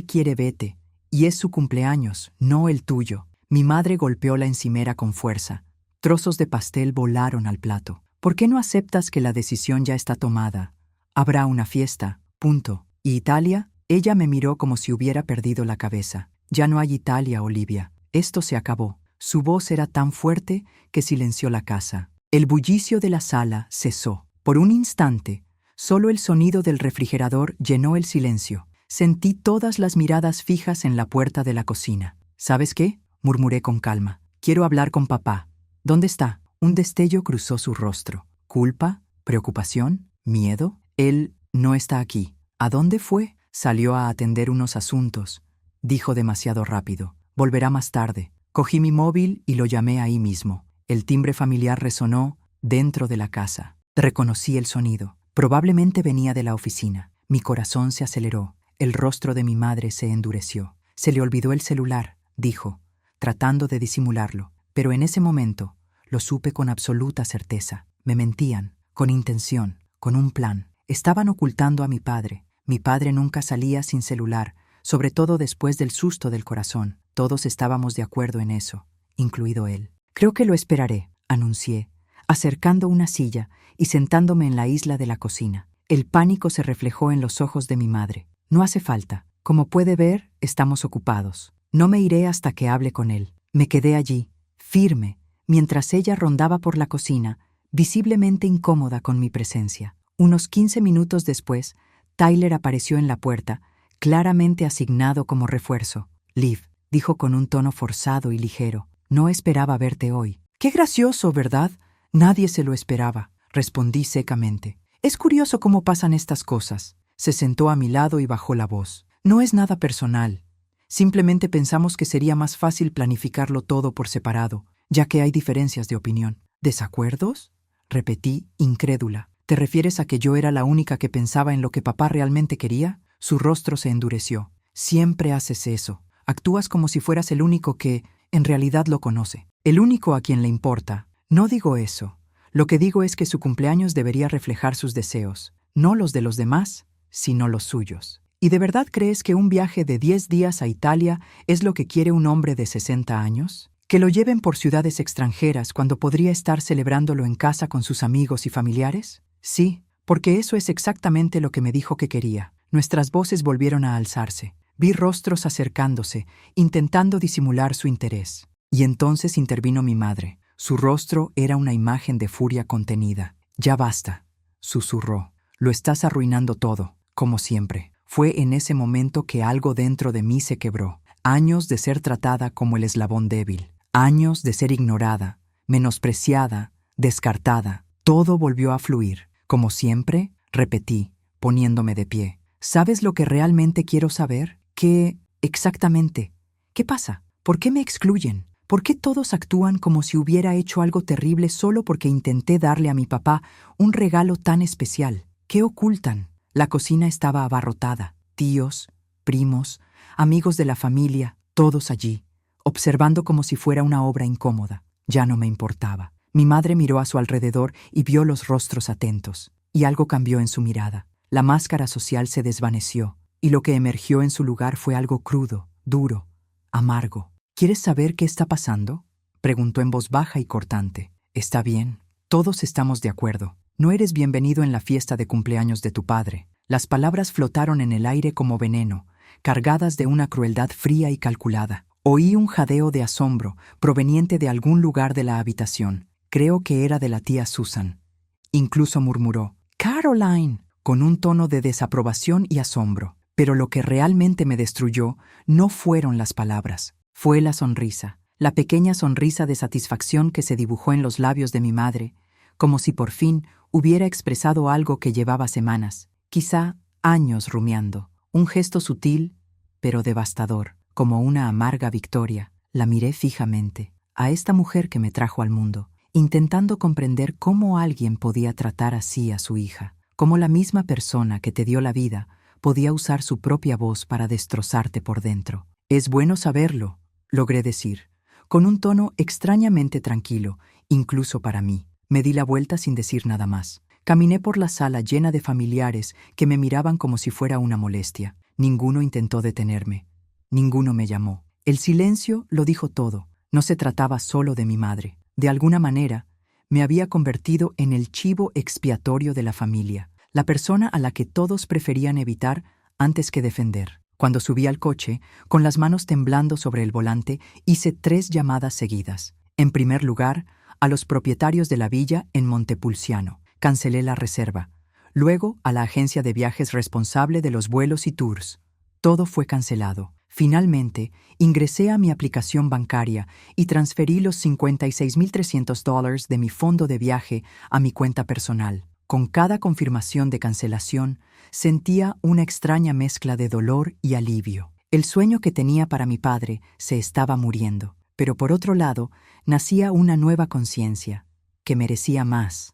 Speaker 1: quiere vete, y es su cumpleaños, no el tuyo. Mi madre golpeó la encimera con fuerza. Trozos de pastel volaron al plato. ¿Por qué no aceptas que la decisión ya está tomada? Habrá una fiesta, punto. ¿Y Italia? Ella me miró como si hubiera perdido la cabeza. Ya no hay Italia, Olivia. Esto se acabó. Su voz era tan fuerte que silenció la casa. El bullicio de la sala cesó. Por un instante, solo el sonido del refrigerador llenó el silencio. Sentí todas las miradas fijas en la puerta de la cocina. ¿Sabes qué?, murmuré con calma. Quiero hablar con papá. ¿Dónde está? Un destello cruzó su rostro. ¿Culpa? ¿Preocupación? ¿Miedo? Él no está aquí. ¿A dónde fue? Salió a atender unos asuntos. Dijo demasiado rápido. Volverá más tarde. Cogí mi móvil y lo llamé ahí mismo. El timbre familiar resonó dentro de la casa. Reconocí el sonido. Probablemente venía de la oficina. Mi corazón se aceleró. El rostro de mi madre se endureció. Se le olvidó el celular, dijo, tratando de disimularlo. Pero en ese momento lo supe con absoluta certeza. Me mentían, con intención, con un plan. Estaban ocultando a mi padre. Mi padre nunca salía sin celular, sobre todo después del susto del corazón. Todos estábamos de acuerdo en eso, incluido él. Creo que lo esperaré, anuncié, acercando una silla y sentándome en la isla de la cocina. El pánico se reflejó en los ojos de mi madre. No hace falta. Como puede ver, estamos ocupados. No me iré hasta que hable con él. Me quedé allí, firme, mientras ella rondaba por la cocina, visiblemente incómoda con mi presencia. Unos 15 minutos después, Tyler apareció en la puerta, claramente asignado como refuerzo. Liv, dijo con un tono forzado y ligero, no esperaba verte hoy. Qué gracioso, ¿verdad? Nadie se lo esperaba, respondí secamente. Es curioso cómo pasan estas cosas. Se sentó a mi lado y bajó la voz. No es nada personal. Simplemente pensamos que sería más fácil planificarlo todo por separado, ya que hay diferencias de opinión. ¿Desacuerdos?, repetí, incrédula. ¿Te refieres a que yo era la única que pensaba en lo que papá realmente quería? Su rostro se endureció. Siempre haces eso. Actúas como si fueras el único que, en realidad, lo conoce. El único a quien le importa. No digo eso. Lo que digo es que su cumpleaños debería reflejar sus deseos, no los de los demás, sino los suyos. ¿Y de verdad crees que un viaje de 10 días a Italia es lo que quiere un hombre de 60 años? ¿Que lo lleven por ciudades extranjeras cuando podría estar celebrándolo en casa con sus amigos y familiares? Sí, porque eso es exactamente lo que me dijo que quería. Nuestras voces volvieron a alzarse. Vi rostros acercándose, intentando disimular su interés. Y entonces intervino mi madre. Su rostro era una imagen de furia contenida. Ya basta, susurró. Lo estás arruinando todo, como siempre. Fue en ese momento que algo dentro de mí se quebró. Años de ser tratada como el eslabón débil. Años de ser ignorada, menospreciada, descartada. Todo volvió a fluir. Como siempre, repetí, poniéndome de pie. ¿Sabes lo que realmente quiero saber? ¿Qué exactamente? ¿Qué pasa? ¿Por qué me excluyen? ¿Por qué todos actúan como si hubiera hecho algo terrible solo porque intenté darle a mi papá un regalo tan especial? ¿Qué ocultan? La cocina estaba abarrotada. Tíos, primos, amigos de la familia, todos allí, observando como si fuera una obra incómoda. Ya no me importaba. Mi madre miró a su alrededor y vio los rostros atentos. Y algo cambió en su mirada. La máscara social se desvaneció, y lo que emergió en su lugar fue algo crudo, duro, amargo. ¿Quieres saber qué está pasando?, preguntó en voz baja y cortante. Está bien. Todos estamos de acuerdo. No eres bienvenido en la fiesta de cumpleaños de tu padre. Las palabras flotaron en el aire como veneno, cargadas de una crueldad fría y calculada. Oí un jadeo de asombro, proveniente de algún lugar de la habitación. Creo que era de la tía Susan. Incluso murmuró, «Caroline», con un tono de desaprobación y asombro. Pero lo que realmente me destruyó no fueron las palabras. Fue la sonrisa, la pequeña sonrisa de satisfacción que se dibujó en los labios de mi madre, como si por fin hubiera expresado algo que llevaba semanas, quizá años rumiando. Un gesto sutil, pero devastador, como una amarga victoria. La miré fijamente, a esta mujer que me trajo al mundo, intentando comprender cómo alguien podía tratar así a su hija, cómo la misma persona que te dio la vida podía usar su propia voz para destrozarte por dentro. Es bueno saberlo, logré decir, con un tono extrañamente tranquilo, incluso para mí. Me di la vuelta sin decir nada más. Caminé por la sala llena de familiares que me miraban como si fuera una molestia. Ninguno intentó detenerme. Ninguno me llamó. El silencio lo dijo todo. No se trataba solo de mi madre. De alguna manera, me había convertido en el chivo expiatorio de la familia, la persona a la que todos preferían evitar antes que defender. Cuando subí al coche, con las manos temblando sobre el volante, hice 3 llamadas seguidas. En primer lugar, a los propietarios de la villa en Montepulciano. Cancelé la reserva. Luego, a la agencia de viajes responsable de los vuelos y tours. Todo fue cancelado. Finalmente, ingresé a mi aplicación bancaria y transferí los $56,300 de mi fondo de viaje a mi cuenta personal. Con cada confirmación de cancelación, sentía una extraña mezcla de dolor y alivio. El sueño que tenía para mi padre se estaba muriendo, pero por otro lado, nacía una nueva conciencia, que merecía más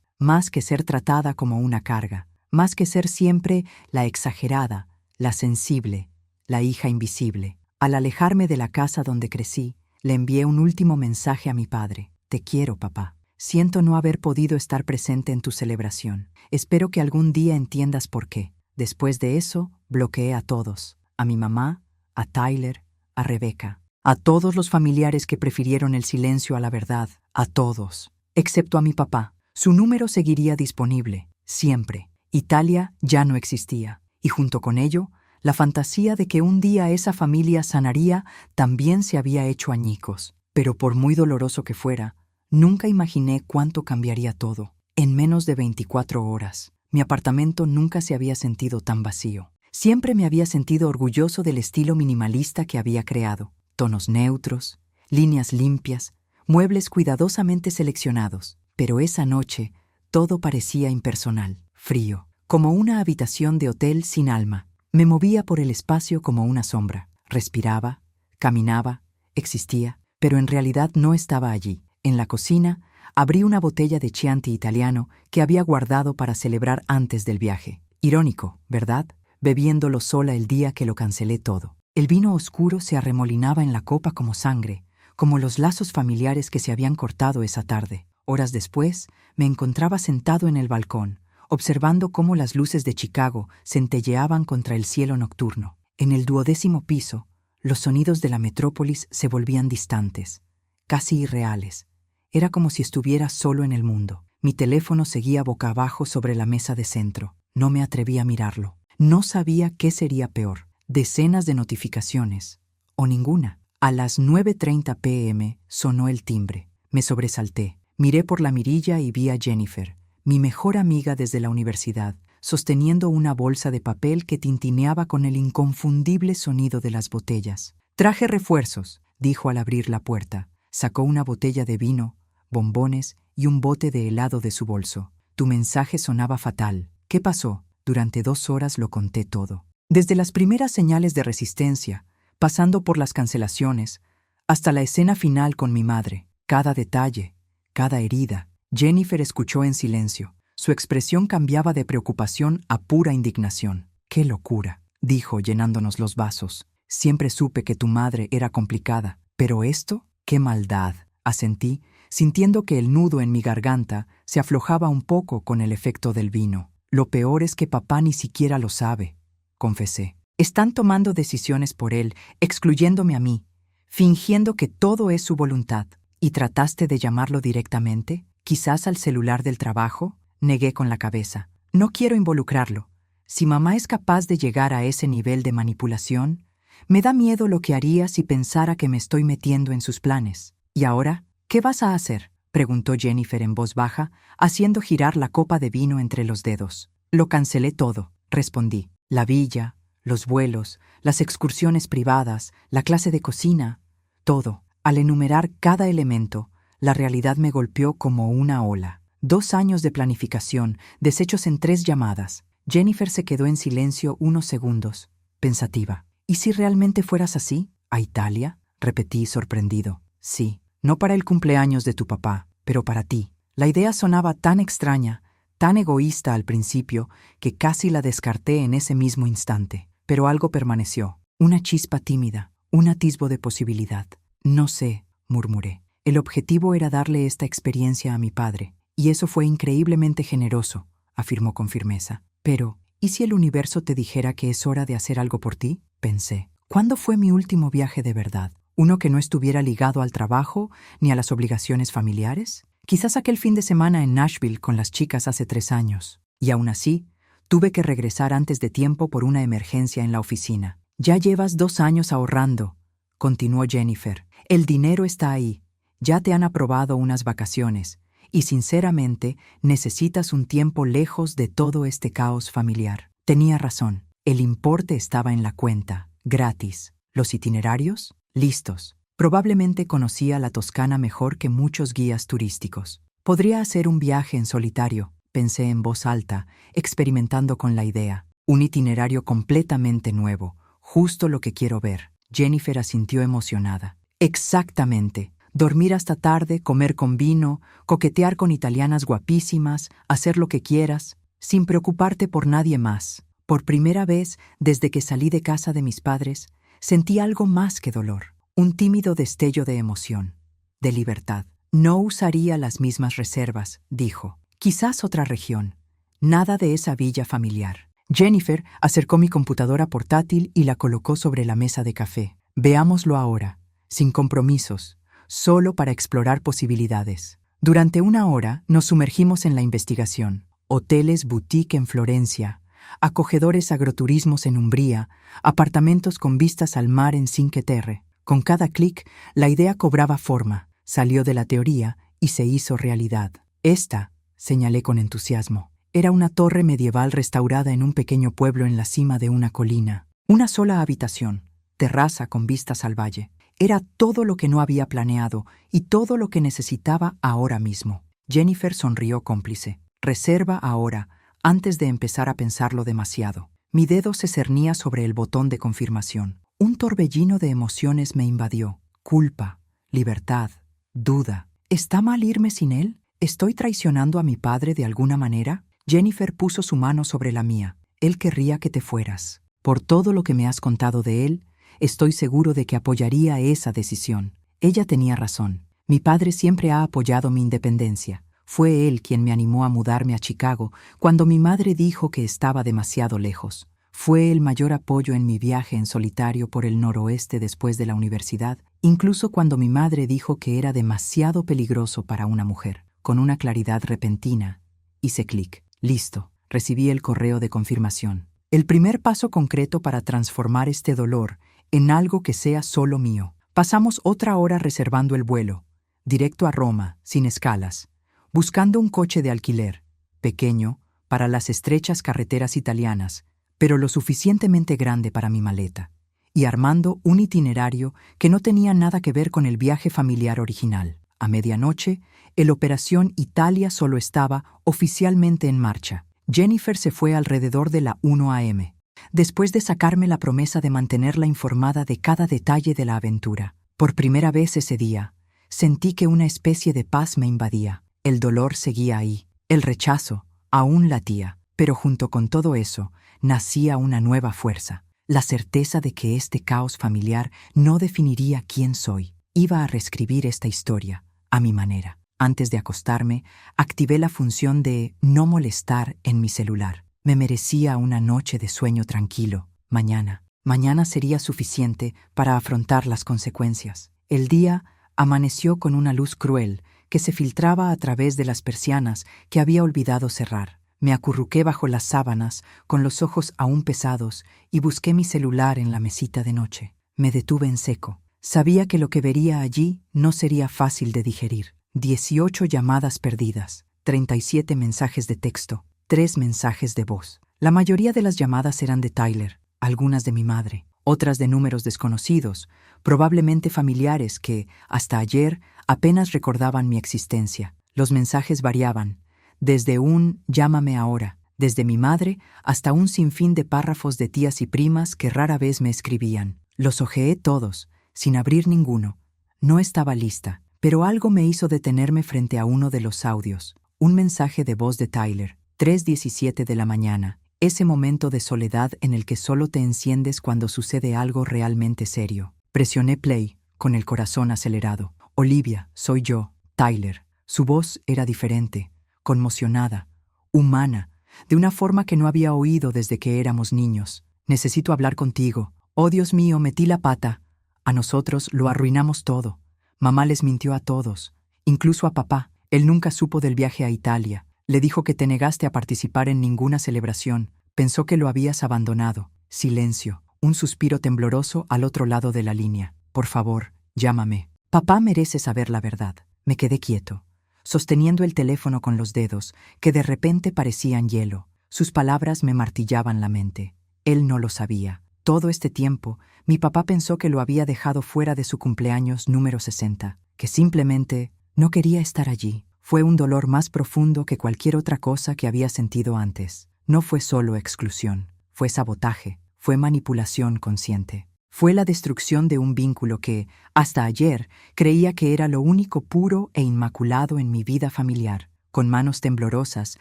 Speaker 1: que ser tratada como una carga, más que ser siempre la exagerada, la sensible, la hija invisible. Al alejarme de la casa donde crecí, le envié un último mensaje a mi padre. Te quiero, papá. Siento no haber podido estar presente en tu celebración. Espero que algún día entiendas por qué. Después de eso, bloqueé a todos. A mi mamá, a Tyler, a Rebecca. A todos los familiares que prefirieron el silencio a la verdad. A todos. Excepto a mi papá. Su número seguiría disponible, siempre. Italia ya no existía. Y junto con ello, la fantasía de que un día esa familia sanaría también se había hecho añicos. Pero por muy doloroso que fuera, nunca imaginé cuánto cambiaría todo. En menos de 24 horas, mi apartamento nunca se había sentido tan vacío. Siempre me había sentido orgulloso del estilo minimalista que había creado. Tonos neutros, líneas limpias, muebles cuidadosamente seleccionados. Pero esa noche, todo parecía impersonal, frío, como una habitación de hotel sin alma. Me movía por el espacio como una sombra. Respiraba, caminaba, existía, pero en realidad no estaba allí. En la cocina, abrí una botella de Chianti italiano que había guardado para celebrar antes del viaje. Irónico, ¿verdad? Bebiéndolo sola el día que lo cancelé todo. El vino oscuro se arremolinaba en la copa como sangre, como los lazos familiares que se habían cortado esa tarde. Horas después, me encontraba sentado en el balcón, observando cómo las luces de Chicago centelleaban contra el cielo nocturno. En el 12º piso, los sonidos de la metrópolis se volvían distantes, casi irreales. Era como si estuviera solo en el mundo. Mi teléfono seguía boca abajo sobre la mesa de centro. No me atreví a mirarlo. No sabía qué sería peor, decenas de notificaciones o ninguna. A las 9:30 p.m. sonó el timbre. Me sobresalté. Miré por la mirilla y vi a Jennifer, mi mejor amiga desde la universidad, sosteniendo una bolsa de papel que tintineaba con el inconfundible sonido de las botellas. «Traje refuerzos», dijo al abrir la puerta. Sacó una botella de vino, bombones y un bote de helado de su bolso. «Tu mensaje sonaba fatal. ¿Qué pasó?» Durante 2 horas lo conté todo. Desde las primeras señales de resistencia, pasando por las cancelaciones, hasta la escena final con mi madre. Cada detalle, cada herida. Jennifer escuchó en silencio. Su expresión cambiaba de preocupación a pura indignación. «¡Qué locura!», dijo, llenándonos los vasos. «Siempre supe que tu madre era complicada. Pero esto, ¡qué maldad!», asentí, sintiendo que el nudo en mi garganta se aflojaba un poco con el efecto del vino. «Lo peor es que papá ni siquiera lo sabe», confesé. «Están tomando decisiones por él, excluyéndome a mí, fingiendo que todo es su voluntad». «¿Y trataste de llamarlo directamente? ¿Quizás al celular del trabajo?», negué con la cabeza. «No quiero involucrarlo. Si mamá es capaz de llegar a ese nivel de manipulación, me da miedo lo que haría si pensara que me estoy metiendo en sus planes». «¿Y ahora, qué vas a hacer?», preguntó Jennifer en voz baja, haciendo girar la copa de vino entre los dedos. «Lo cancelé todo», respondí. «La villa, los vuelos, las excursiones privadas, la clase de cocina, todo». Al enumerar cada elemento, la realidad me golpeó como una ola. 2 años de planificación, deshechos en 3 llamadas. Jennifer se quedó en silencio unos segundos, pensativa. «¿Y si realmente fueras así? ¿A Italia?», repetí sorprendido. Sí, no para el cumpleaños de tu papá, pero para ti. La idea sonaba tan extraña, tan egoísta al principio, que casi la descarté en ese mismo instante. Pero algo permaneció, una chispa tímida, un atisbo de posibilidad. No sé, murmuré. El objetivo era darle esta experiencia a mi padre, y eso fue increíblemente generoso, afirmó con firmeza. Pero, ¿y si el universo te dijera que es hora de hacer algo por ti? Pensé. ¿Cuándo fue mi último viaje de verdad? ¿Uno que no estuviera ligado al trabajo ni a las obligaciones familiares? Quizás aquel fin de semana en Nashville con las chicas hace 3 años. Y aún así, tuve que regresar antes de tiempo por una emergencia en la oficina. Ya llevas 2 años ahorrando, continuó Jennifer. El dinero está ahí. Ya te han aprobado unas vacaciones. Y sinceramente, necesitas un tiempo lejos de todo este caos familiar. Tenía razón. El importe estaba en la cuenta, gratis. ¿Los itinerarios? Listos. Probablemente conocía la Toscana mejor que muchos guías turísticos. Podría hacer un viaje en solitario, pensé en voz alta, experimentando con la idea. Un itinerario completamente nuevo, justo lo que quiero ver. Jennifer asintió emocionada. Exactamente. Dormir hasta tarde, comer con vino, coquetear con italianas guapísimas, hacer lo que quieras, sin preocuparte por nadie más. Por primera vez, desde que salí de casa de mis padres, sentí algo más que dolor, un tímido destello de emoción, de libertad. No usaría las mismas reservas, dijo. Quizás otra región. Nada de esa villa familiar. Jennifer acercó mi computadora portátil y la colocó sobre la mesa de café. Veámoslo ahora, sin compromisos, solo para explorar posibilidades. Durante 1 hora nos sumergimos en la investigación. Hoteles boutique en Florencia, acogedores agroturismos en Umbría, apartamentos con vistas al mar en Cinque Terre. Con cada clic, la idea cobraba forma, salió de la teoría y se hizo realidad. Esta, señalé con entusiasmo, era una torre medieval restaurada en un pequeño pueblo en la cima de una colina. Una sola habitación, terraza con vistas al valle. Era todo lo que no había planeado y todo lo que necesitaba ahora mismo. Jennifer sonrió cómplice. Reserva ahora, antes de empezar a pensarlo demasiado. Mi dedo se cernía sobre el botón de confirmación. Un torbellino de emociones me invadió. Culpa, libertad, duda. ¿Está mal irme sin él? ¿Estoy traicionando a mi padre de alguna manera? Jennifer puso su mano sobre la mía. Él querría que te fueras. Por todo lo que me has contado de él, estoy seguro de que apoyaría esa decisión. Ella tenía razón. Mi padre siempre ha apoyado mi independencia. Fue él quien me animó a mudarme a Chicago cuando mi madre dijo que estaba demasiado lejos. Fue el mayor apoyo en mi viaje en solitario por el noroeste después de la universidad, incluso cuando mi madre dijo que era demasiado peligroso para una mujer. Con una claridad repentina, hice clic. Listo. Recibí el correo de confirmación. El primer paso concreto para transformar este dolor en algo que sea solo mío. Pasamos otra hora reservando el vuelo, directo a Roma, sin escalas, buscando un coche de alquiler, pequeño, para las estrechas carreteras italianas, pero lo suficientemente grande para mi maleta, y armando un itinerario que no tenía nada que ver con el viaje familiar original. A medianoche, el Operación Italia solo estaba oficialmente en marcha. Jennifer se fue alrededor de la 1 a.m., después de sacarme la promesa de mantenerla informada de cada detalle de la aventura. Por primera vez ese día, sentí que una especie de paz me invadía. El dolor seguía ahí, el rechazo aún latía, pero junto con todo eso, nacía una nueva fuerza, la certeza de que este caos familiar no definiría quién soy. Iba a reescribir esta historia, a mi manera. Antes de acostarme, activé la función de no molestar en mi celular. Me merecía una noche de sueño tranquilo. Mañana sería suficiente para afrontar las consecuencias. El día amaneció con una luz cruel que se filtraba a través de las persianas que había olvidado cerrar. Me acurruqué bajo las sábanas, con los ojos aún pesados, y busqué mi celular en la mesita de noche. Me detuve en seco. Sabía que lo que vería allí no sería fácil de digerir. 18 llamadas perdidas, 37 mensajes de texto, 3 mensajes de voz. La mayoría de las llamadas eran de Tyler, algunas de mi madre, otras de números desconocidos, probablemente familiares que, hasta ayer, apenas recordaban mi existencia. Los mensajes variaban, desde un «llámame ahora», desde mi madre, hasta un sinfín de párrafos de tías y primas que rara vez me escribían. Los hojeé todos, sin abrir ninguno. No estaba lista, pero algo me hizo detenerme frente a uno de los audios. Un mensaje de voz de Tyler, 3:17 de la mañana. Ese momento de soledad en el que solo te enciendes cuando sucede algo realmente serio. Presioné play, con el corazón acelerado. Olivia, soy yo, Tyler. Su voz era diferente, conmocionada, humana, de una forma que no había oído desde que éramos niños. Necesito hablar contigo. Oh, Dios mío, metí la pata. A nosotros lo arruinamos todo. Mamá les mintió a todos, incluso a papá. Él nunca supo del viaje a Italia. Le dijo que te negaste a participar en ninguna celebración. Pensó que lo habías abandonado. Silencio. Un suspiro tembloroso al otro lado de la línea. Por favor, llámame. Papá merece saber la verdad. Me quedé quieto, sosteniendo el teléfono con los dedos, que de repente parecían hielo. Sus palabras me martillaban la mente. Él no lo sabía. Todo este tiempo, mi papá pensó que lo había dejado fuera de su cumpleaños número 60, que simplemente no quería estar allí. Fue un dolor más profundo que cualquier otra cosa que había sentido antes. No fue solo exclusión, fue sabotaje, fue manipulación consciente. Fue la destrucción de un vínculo que, hasta ayer, creía que era lo único puro e inmaculado en mi vida familiar. Con manos temblorosas,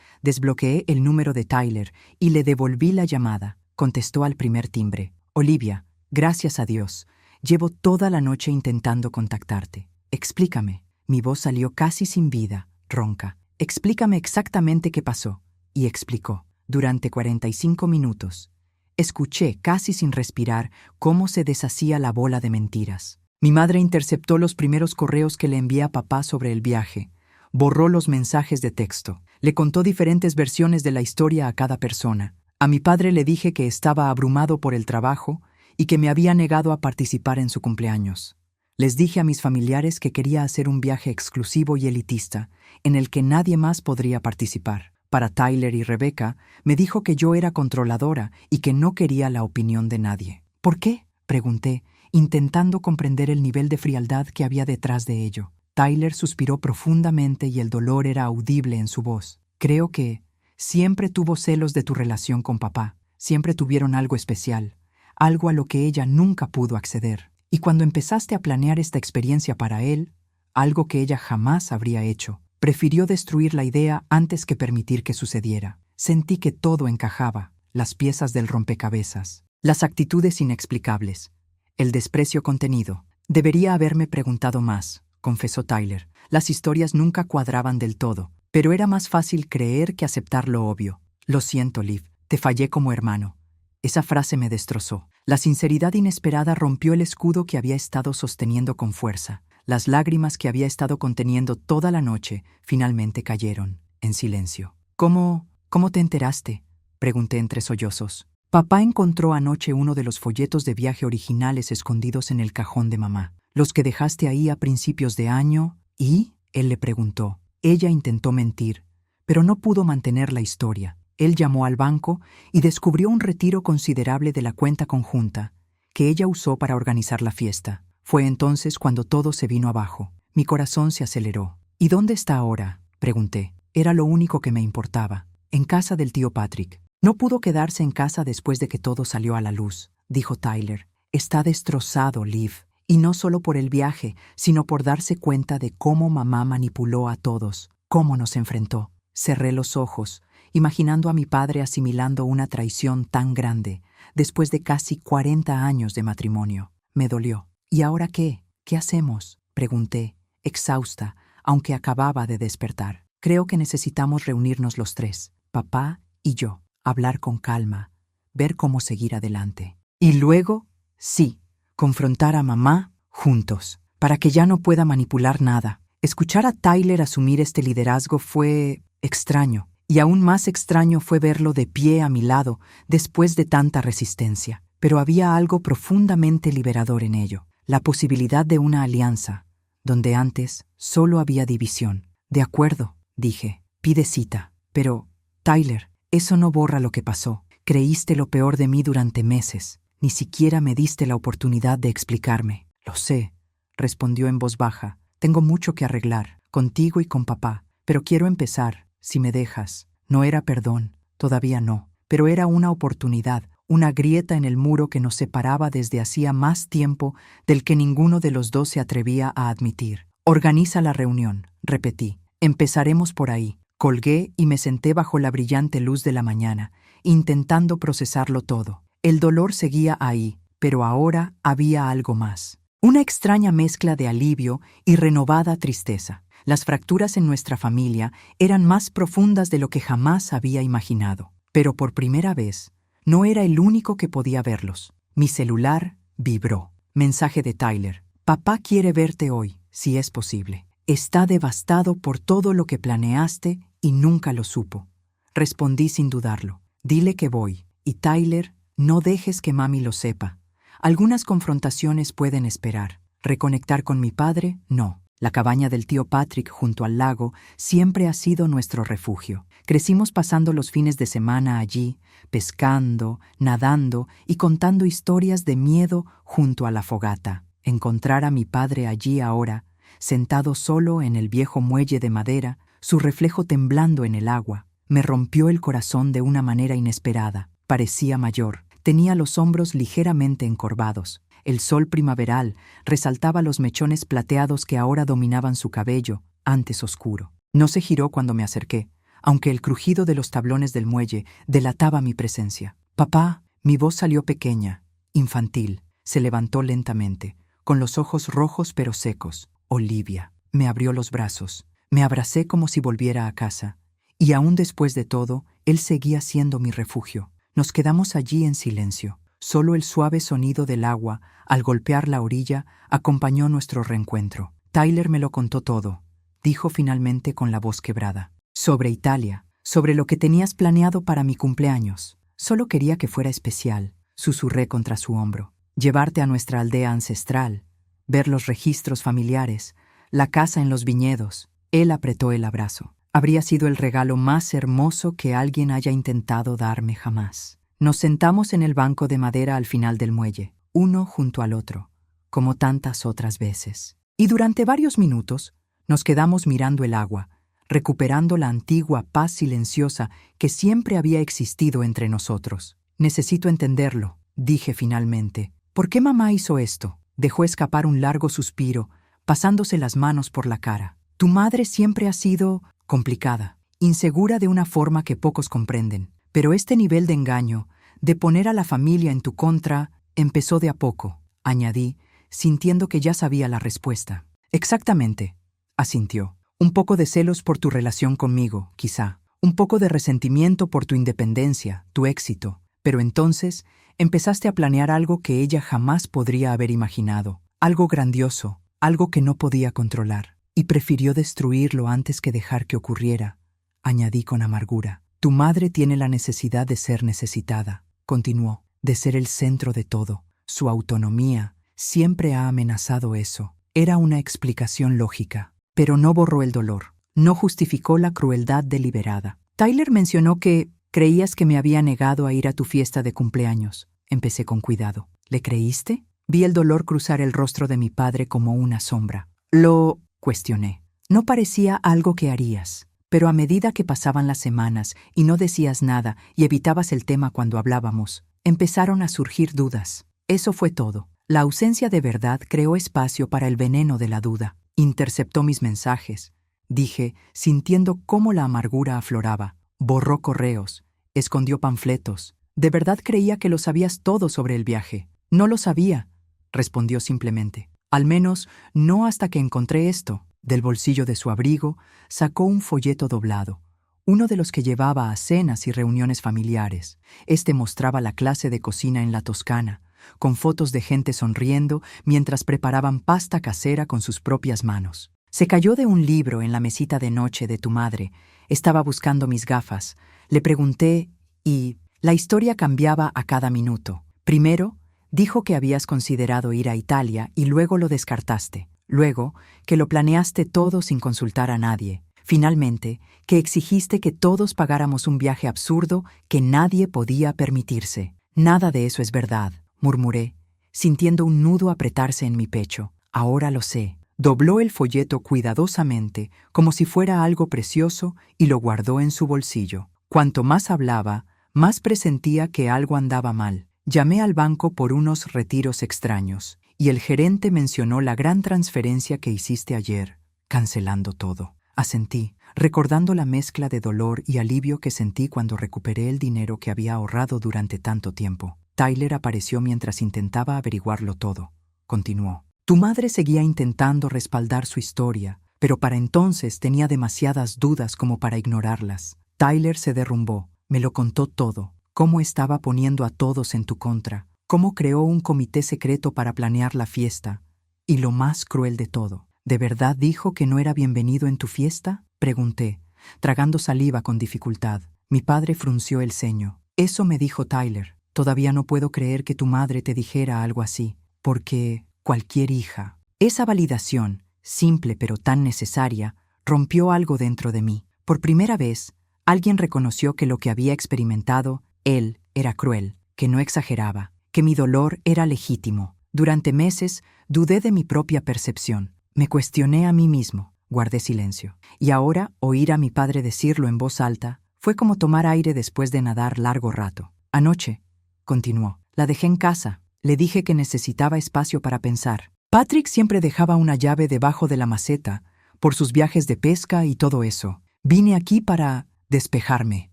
Speaker 1: desbloqueé el número de Tyler y le devolví la llamada. Contestó al primer timbre. Olivia, gracias a Dios. Llevo toda la noche intentando contactarte. Explícame. Mi voz salió casi sin vida, ronca. Explícame exactamente qué pasó. Y explicó. Durante 45 minutos. Escuché, casi sin respirar, cómo se deshacía la bola de mentiras. Mi madre interceptó los primeros correos que le envié a papá sobre el viaje. Borró los mensajes de texto. Le contó diferentes versiones de la historia a cada persona. A mi padre le dije que estaba abrumado por el trabajo y que me había negado a participar en su cumpleaños. Les dije a mis familiares que quería hacer un viaje exclusivo y elitista, en el que nadie más podría participar. Para Tyler y Rebecca, me dijo que yo era controladora y que no quería la opinión de nadie. ¿Por qué?, pregunté, intentando comprender el nivel de frialdad que había detrás de ello. Tyler suspiró profundamente y el dolor era audible en su voz. Creo que siempre tuvo celos de tu relación con papá. Siempre tuvieron algo especial, algo a lo que ella nunca pudo acceder. Y cuando empezaste a planear esta experiencia para él, algo que ella jamás habría hecho, prefirió destruir la idea antes que permitir que sucediera. Sentí que todo encajaba, las piezas del rompecabezas, las actitudes inexplicables, el desprecio contenido. Debería haberme preguntado más, confesó Tyler. Las historias nunca cuadraban del todo, pero era más fácil creer que aceptar lo obvio. Lo siento, Liv, te fallé como hermano. Esa frase me destrozó. La sinceridad inesperada rompió el escudo que había estado sosteniendo con fuerza. Las lágrimas que había estado conteniendo toda la noche finalmente cayeron, en silencio. ¿Cómo te enteraste?, pregunté entre sollozos. Papá encontró anoche uno de los folletos de viaje originales escondidos en el cajón de mamá. Los que dejaste ahí a principios de año. ¿Y?, él le preguntó. Ella intentó mentir, pero no pudo mantener la historia. Él llamó al banco y descubrió un retiro considerable de la cuenta conjunta que ella usó para organizar la fiesta. Fue entonces cuando todo se vino abajo. Mi corazón se aceleró. ¿Y dónde está ahora?, pregunté. Era lo único que me importaba. En casa del tío Patrick. No pudo quedarse en casa después de que todo salió a la luz, dijo Tyler. Está destrozado, Liv. Y no solo por el viaje, sino por darse cuenta de cómo mamá manipuló a todos, cómo nos enfrentó. Cerré los ojos, imaginando a mi padre asimilando una traición tan grande, después de casi 40 años de matrimonio. Me dolió. ¿Y ahora qué? ¿Qué hacemos?, pregunté, exhausta, aunque acababa de despertar. Creo que necesitamos reunirnos los tres, papá y yo, hablar con calma, ver cómo seguir adelante. Y luego, sí, confrontar a mamá juntos, para que ya no pueda manipular nada. Escuchar a Tyler asumir este liderazgo fue extraño, y aún más extraño fue verlo de pie a mi lado después de tanta resistencia. Pero había algo profundamente liberador en ello. La posibilidad de una alianza, donde antes solo había división. De acuerdo, dije, pide cita. Pero, Tyler, eso no borra lo que pasó. Creíste lo peor de mí durante meses. Ni siquiera me diste la oportunidad de explicarme. Lo sé, respondió en voz baja. Tengo mucho que arreglar, contigo y con papá. Pero quiero empezar, si me dejas. No era perdón, todavía no. Pero era una oportunidad una grieta en el muro que nos separaba desde hacía más tiempo del que ninguno de los dos se atrevía a admitir. Organiza la reunión, repetí. Empezaremos por ahí. Colgué y me senté bajo la brillante luz de la mañana, intentando procesarlo todo. El dolor seguía ahí, pero ahora había algo más. Una extraña mezcla de alivio y renovada tristeza. Las fracturas en nuestra familia eran más profundas de lo que jamás había imaginado. Pero por primera vez, no era el único que podía verlos. Mi celular vibró. Mensaje de Tyler. Papá quiere verte hoy, si es posible. Está devastado por todo lo que planeaste y nunca lo supo. Respondí sin dudarlo. Dile que voy. Y Tyler, no dejes que mami lo sepa. Algunas confrontaciones pueden esperar. Reconectar con mi padre, no. La cabaña del tío Patrick junto al lago siempre ha sido nuestro refugio. Crecimos pasando los fines de semana allí, pescando, nadando y contando historias de miedo junto a la fogata. Encontrar a mi padre allí ahora, sentado solo en el viejo muelle de madera, su reflejo temblando en el agua, me rompió el corazón de una manera inesperada. Parecía mayor, tenía los hombros ligeramente encorvados. El sol primaveral resaltaba los mechones plateados que ahora dominaban su cabello, antes oscuro. No se giró cuando me acerqué, aunque el crujido de los tablones del muelle delataba mi presencia. «Papá», mi voz salió pequeña, infantil. Se levantó lentamente, con los ojos rojos pero secos. «Olivia». Me abrió los brazos. Me abracé como si volviera a casa. Y aún después de todo, él seguía siendo mi refugio. Nos quedamos allí en silencio. Solo el suave sonido del agua, al golpear la orilla, acompañó nuestro reencuentro. Tyler me lo contó todo, dijo finalmente con la voz quebrada. Sobre Italia, sobre lo que tenías planeado para mi cumpleaños. Solo quería que fuera especial, susurré contra su hombro. Llevarte a nuestra aldea ancestral, ver los registros familiares, la casa en los viñedos. Él apretó el abrazo. Habría sido el regalo más hermoso que alguien haya intentado darme jamás. Nos sentamos en el banco de madera al final del muelle, uno junto al otro, como tantas otras veces. Y durante varios minutos nos quedamos mirando el agua, recuperando la antigua paz silenciosa que siempre había existido entre nosotros. «Necesito entenderlo», dije finalmente. «¿Por qué mamá hizo esto?» Dejó escapar un largo suspiro, pasándose las manos por la cara. «Tu madre siempre ha sido complicada, insegura de una forma que pocos comprenden. Pero este nivel de engaño, de poner a la familia en tu contra, empezó de a poco», añadí, sintiendo que ya sabía la respuesta. «Exactamente», asintió. «Un poco de celos por tu relación conmigo, quizá. Un poco de resentimiento por tu independencia, tu éxito. Pero entonces empezaste a planear algo que ella jamás podría haber imaginado. Algo grandioso, algo que no podía controlar. Y prefirió destruirlo antes que dejar que ocurriera», añadí con amargura. «Tu madre tiene la necesidad de ser necesitada», continuó, «de ser el centro de todo. Su autonomía siempre ha amenazado eso». Era una explicación lógica, pero no borró el dolor. No justificó la crueldad deliberada. «Tyler mencionó que creías que me había negado a ir a tu fiesta de cumpleaños», empecé con cuidado. «¿Le creíste?» Vi el dolor cruzar el rostro de mi padre como una sombra. «Lo cuestioné. No parecía algo que harías». Pero a medida que pasaban las semanas y no decías nada y evitabas el tema cuando hablábamos, empezaron a surgir dudas. Eso fue todo. La ausencia de verdad creó espacio para el veneno de la duda. Interceptó mis mensajes, dije, sintiendo cómo la amargura afloraba. Borró correos, escondió panfletos. ¿De verdad creía que lo sabías todo sobre el viaje? «No lo sabía», respondió simplemente. «Al menos no hasta que encontré esto». Del bolsillo de su abrigo sacó un folleto doblado, uno de los que llevaba a cenas y reuniones familiares. Este mostraba la clase de cocina en la Toscana, con fotos de gente sonriendo mientras preparaban pasta casera con sus propias manos. «Se cayó de un libro en la mesita de noche de tu madre. Estaba buscando mis gafas. Le pregunté y la historia cambiaba a cada minuto. Primero, dijo que habías considerado ir a Italia y luego lo descartaste. Luego, que lo planeaste todo sin consultar a nadie. Finalmente, que exigiste que todos pagáramos un viaje absurdo que nadie podía permitirse. Nada de eso es verdad», murmuré, sintiendo un nudo apretarse en mi pecho. «Ahora lo sé». Dobló el folleto cuidadosamente, como si fuera algo precioso, y lo guardó en su bolsillo. Cuanto más hablaba, Más presentía que algo andaba mal. Llamé al banco por unos retiros extraños, y el gerente mencionó la gran transferencia que hiciste ayer, cancelando todo. Asentí, recordando la mezcla de dolor y alivio que sentí cuando recuperé el dinero que había ahorrado durante tanto tiempo. Tyler apareció mientras intentaba averiguarlo todo. Continuó. Tu madre seguía intentando respaldar su historia, pero para entonces tenía demasiadas dudas como para ignorarlas. Tyler se derrumbó. Me lo contó todo. Cómo estaba poniendo a todos en tu contra. Cómo creó un comité secreto para planear la fiesta. Y lo más cruel de todo. ¿De verdad dijo que no era bienvenido en tu fiesta? Pregunté, tragando saliva con dificultad. Mi padre frunció el ceño. Eso me dijo Tyler. Todavía no puedo creer que tu madre te dijera algo así. Porque cualquier hija. Esa validación, simple pero tan necesaria, rompió algo dentro de mí. Por primera vez, alguien reconoció que lo que había experimentado, él, era cruel, que no exageraba, que mi dolor era legítimo. Durante meses, dudé de mi propia percepción. Me cuestioné a mí mismo. Guardé silencio. Y ahora, oír a mi padre decirlo en voz alta, fue como tomar aire después de nadar largo rato. Anoche, continuó, la dejé en casa. Le dije que necesitaba espacio para pensar. Patrick siempre dejaba una llave debajo de la maceta, por sus viajes de pesca y todo eso. Vine aquí para despejarme,